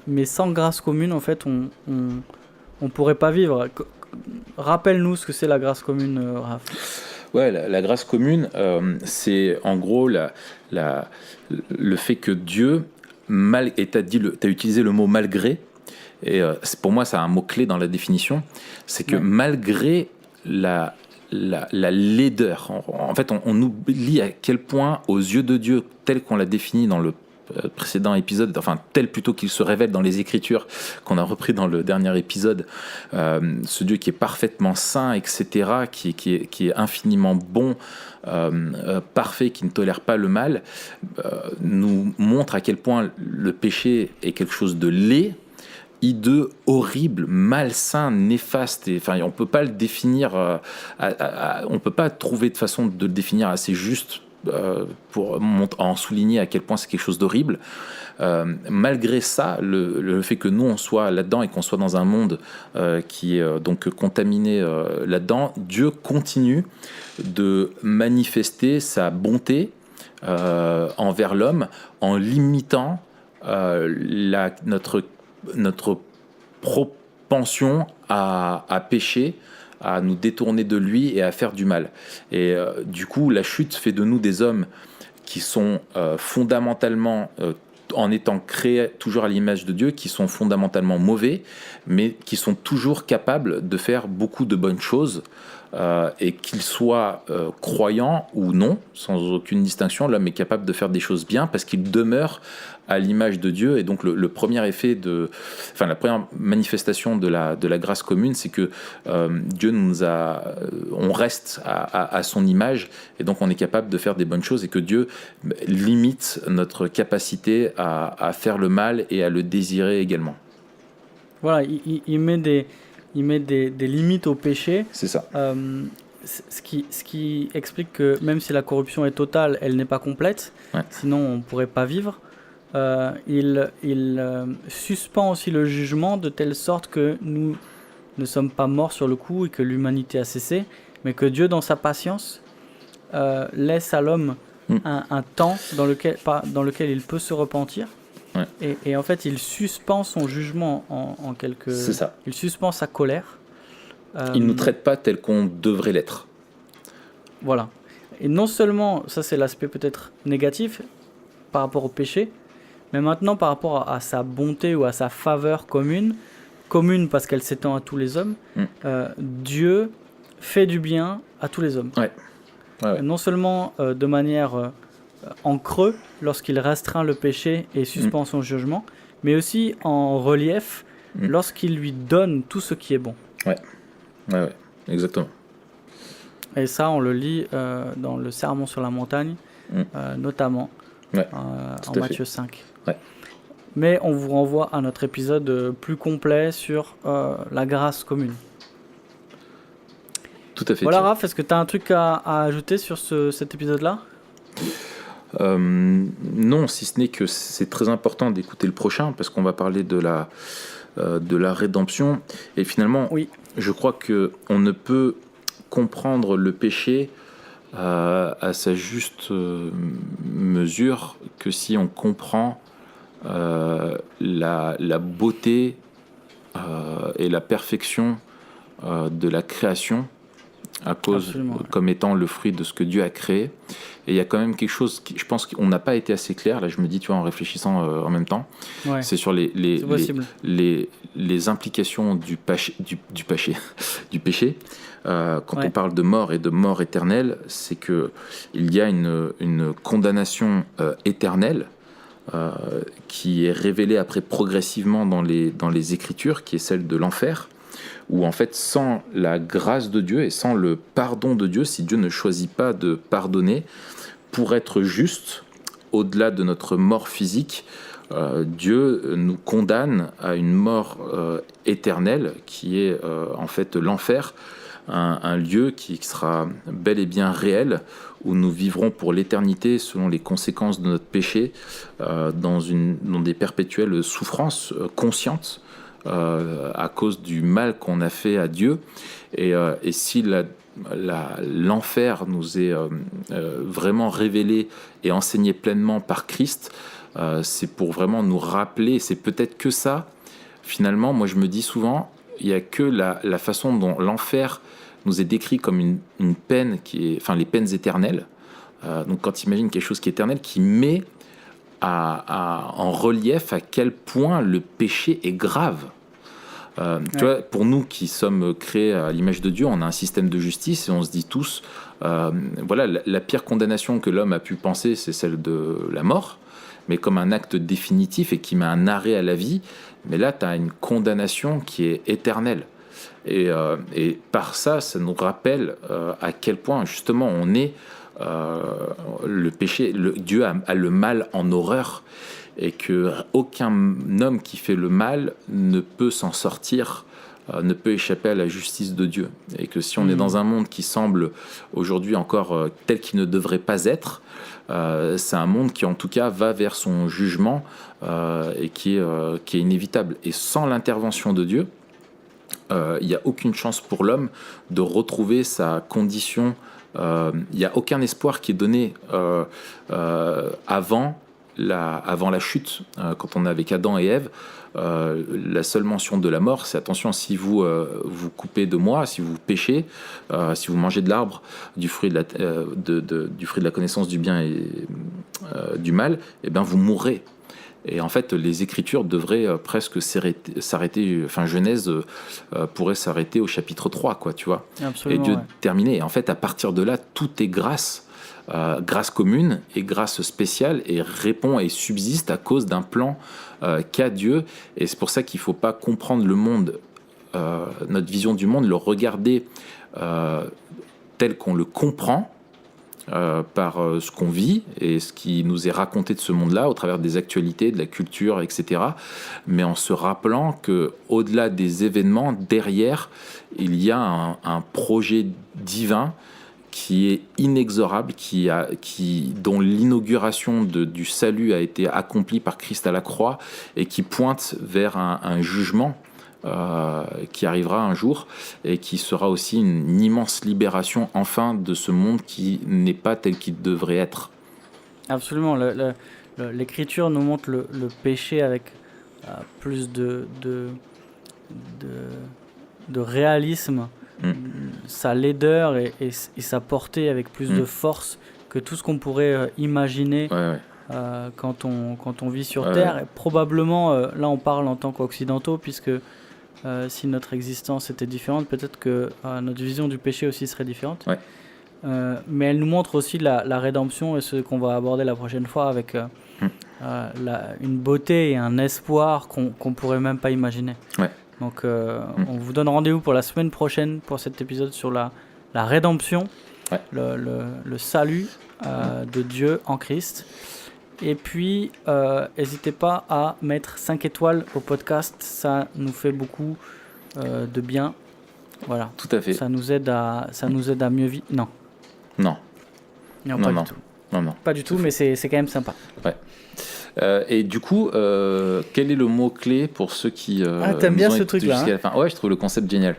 Mais sans grâce commune, en fait, on pourrait pas vivre. Rappelle-nous ce que c'est la grâce commune, Raph. Ouais, la grâce commune, c'est en gros le fait que Dieu, et tu as utilisé le mot malgré, et pour moi c'est un mot-clé dans la définition, c'est que malgré la laideur, en fait on oublie à quel point aux yeux de Dieu, tel qu'on l'a défini dans le précédent épisode, enfin tel plutôt qu'il se révèle dans les Écritures qu'on a repris dans le dernier épisode, ce Dieu qui est parfaitement saint, etc., qui est infiniment bon, parfait, qui ne tolère pas le mal, nous montre à quel point le péché est quelque chose de laid, hideux, horrible, malsain, néfaste. Et, enfin, on peut pas le définir, on peut pas trouver de façon de le définir assez juste pour en souligner à quel point c'est quelque chose d'horrible. Malgré ça, le fait que nous on soit là-dedans et qu'on soit dans un monde qui est donc contaminé là-dedans, Dieu continue de manifester sa bonté envers l'homme en limitant notre propension à pécher, à nous détourner de lui et à faire du mal. Et du coup, la chute fait de nous des hommes qui sont fondamentalement, en étant créés toujours à l'image de Dieu, qui sont fondamentalement mauvais, mais qui sont toujours capables de faire beaucoup de bonnes choses. Et qu'ils soient croyants ou non, sans aucune distinction, l'homme est capable de faire des choses bien parce qu'il demeure à l'image de Dieu. Et donc le premier effet la première manifestation de la grâce commune, c'est que Dieu on reste à son image, et donc on est capable de faire des bonnes choses, et que Dieu limite notre capacité à faire le mal et à le désirer également. Voilà, il met des limites au péché. C'est ça. Ce qui explique que même si la corruption est totale, elle n'est pas complète. Ouais. Sinon on ne pourrait pas vivre. Il suspend aussi le jugement de telle sorte que nous ne sommes pas morts sur le coup et que l'humanité a cessé, mais que Dieu, dans sa patience, laisse à l'homme un temps dans lequel il peut se repentir. Ouais. Et en fait, il suspend son jugement en quelque... C'est ça. Il suspend sa colère. Il ne nous traite pas tel qu'on devrait l'être. Voilà. Et non seulement, ça c'est l'aspect peut-être négatif par rapport au péché, mais maintenant par rapport à sa bonté ou à sa faveur commune parce qu'elle s'étend à tous les hommes, Dieu fait du bien à tous les hommes. Ouais. Ouais. Non seulement de manière en creux, lorsqu'il restreint le péché et suspend son jugement, mais aussi en relief, lorsqu'il lui donne tout ce qui est bon. Ouais, exactement. Et ça, on le lit dans le Sermon sur la montagne, notamment en Matthieu 5. Ouais. Mais on vous renvoie à notre épisode plus complet sur la grâce commune. Tout à fait. Voilà, Raph, est-ce que tu as un truc à ajouter sur cet épisode-là ? Non, si ce n'est que c'est très important d'écouter le prochain, parce qu'on va parler de la rédemption. Et finalement, je crois qu'on ne peut comprendre le péché à sa juste mesure que si on comprend la beauté et la perfection de la création, à cause comme étant le fruit de ce que Dieu a créé. Et il y a quand même quelque chose je pense qu'on n'a pas été assez clair, là je me dis, tu vois, en réfléchissant en même temps, c'est sur les implications du péché. Quand on parle de mort et de mort éternelle, c'est que il y a une condamnation éternelle qui est révélée après progressivement dans les Écritures, qui est celle de l'enfer, où en fait, sans la grâce de Dieu et sans le pardon de Dieu, si Dieu ne choisit pas de pardonner, pour être juste, au-delà de notre mort physique, Dieu nous condamne à une mort éternelle, qui est en fait l'enfer, un lieu qui sera bel et bien réel, où nous vivrons pour l'éternité selon les conséquences de notre péché, dans des perpétuelles souffrances conscientes, à cause du mal qu'on a fait à Dieu. Et si l'enfer nous est vraiment révélé et enseigné pleinement par Christ, c'est pour vraiment nous rappeler, c'est peut-être que ça, finalement, moi je me dis souvent, il n'y a que la façon dont l'enfer nous est décrit comme une peine, les peines éternelles. Donc quand tu imagines quelque chose qui est éternel, qui met en relief à quel point le péché est grave. Tu vois, pour nous qui sommes créés à l'image de Dieu, on a un système de justice et on se dit tous, la pire condamnation que l'homme a pu penser, c'est celle de la mort. mais comme un acte définitif et qui met un arrêt à la vie. Mais là, tu as une condamnation qui est éternelle. Et par ça, ça nous rappelle à quel point, justement, on est le péché. Dieu a le mal en horreur, et qu'aucun homme qui fait le mal ne peut s'en sortir, ne peut échapper à la justice de Dieu. Et que si on est dans un monde qui semble aujourd'hui encore tel qu'il ne devrait pas être, c'est un monde qui en tout cas va vers son jugement et qui est inévitable. Et sans l'intervention de Dieu, il n'y a aucune chance pour l'homme de retrouver sa condition. Il n'y a aucun espoir qui est donné avant la chute, quand on est avec Adam et Ève. La seule mention de la mort, c'est attention, si vous vous coupez de moi, si vous péchez, si vous mangez de l'arbre du fruit de la connaissance du bien et du mal, eh ben vous mourrez. Et en fait, les Écritures devraient presque s'arrêter. Enfin, Genèse pourrait s'arrêter au chapitre 3, quoi, tu vois. Absolument, et Dieu ouais. terminer. Et en fait, à partir de là, tout est grâce. Grâce commune et grâce spéciale, et répond et subsiste à cause d'un plan qu'a Dieu. Et c'est pour ça qu'il ne faut pas comprendre le monde, notre vision du monde, le regarder tel qu'on le comprend par ce qu'on vit et ce qui nous est raconté de ce monde-là au travers des actualités, de la culture, etc. Mais en se rappelant qu'au-delà des événements, derrière, il y a un projet divin qui est inexorable, dont l'inauguration du salut a été accomplie par Christ à la croix et qui pointe vers un jugement qui arrivera un jour et qui sera aussi une immense libération enfin de ce monde qui n'est pas tel qu'il devrait être. Absolument. L'Écriture nous montre le péché avec plus de réalisme, sa laideur et sa portée avec plus de force que tout ce qu'on pourrait imaginer quand on vit sur Terre. Et probablement, là on parle en tant qu'occidentaux, puisque si notre existence était différente, peut-être que notre vision du péché aussi serait différente. Ouais. Mais elle nous montre aussi la rédemption, et ce qu'on va aborder la prochaine fois avec une beauté et un espoir qu'on pourrait même pas imaginer. Ouais. Donc on vous donne rendez-vous pour la semaine prochaine pour cet épisode sur la rédemption, le salut de Dieu en Christ. Et puis n'hésitez pas à mettre 5 étoiles au podcast, ça nous fait beaucoup de bien. Voilà. Tout à fait. Ça nous aide à mieux vivre. Non, pas du tout. Non. Pas du tout, mais c'est quand même sympa. Ouais. Et du coup, quel est le mot-clé pour ceux qui t'aimes bien nous ont ce écoutés truc-là, jusqu'à la fin? Ouais, je trouve le concept génial.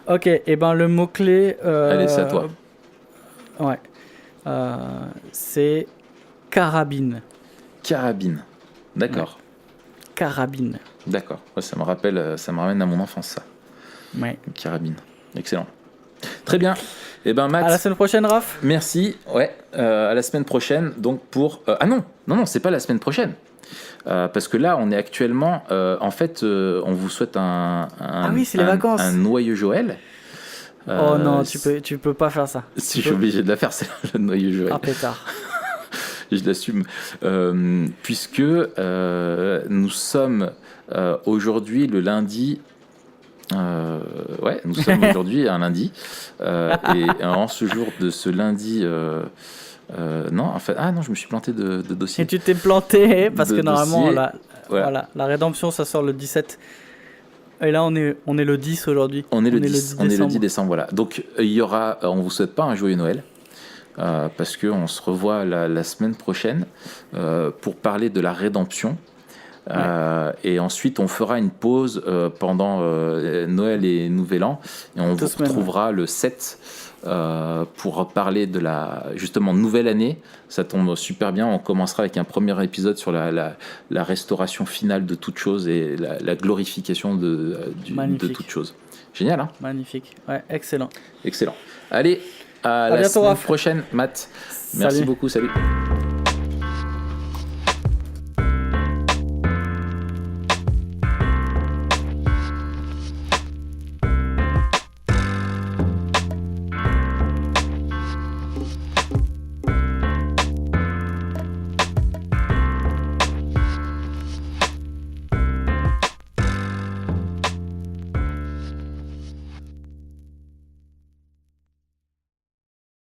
Ok, et ben le mot-clé... Allez, c'est à toi. Ouais. C'est carabine. Carabine. D'accord. Ouais. Carabine. D'accord. Ouais, ça me ramène à mon enfance, ça. Ouais. Carabine. Excellent. Très bien. Eh ben, Matt. À la semaine prochaine, Raph. Merci. Ouais. À la semaine prochaine. Donc pour. Ah non, c'est pas la semaine prochaine. Parce que là, on est actuellement. En fait, on vous souhaite c'est les vacances. Un noyeux Joël. Oh non, tu peux pas faire ça. Si je suis obligé de la faire, c'est le noyeux Joël. Ah, pétard. Je l'assume. Puisque nous sommes aujourd'hui le lundi. Nous sommes aujourd'hui un lundi. Et en ce jour de ce lundi. Non, en fait, je me suis planté de dossier. Et tu t'es planté parce que normalement, voilà. la rédemption, ça sort le 17. Et là, on est le 10 aujourd'hui. On est le 10 décembre, voilà. Donc, il y aura, on vous souhaite pas un joyeux Noël. Parce qu'on se revoit la semaine prochaine pour parler de la rédemption. Et ensuite, on fera une pause pendant Noël et Nouvel An. Et on vous retrouvera le 7 pour parler de la justement nouvelle année. Ça tombe super bien. On commencera avec un premier épisode sur la restauration finale de toute chose et la glorification de toute chose. Génial, hein? Magnifique. Ouais, excellent. Excellent. Allez, à la bientôt, semaine prochaine, Matt. Merci beaucoup. Salut.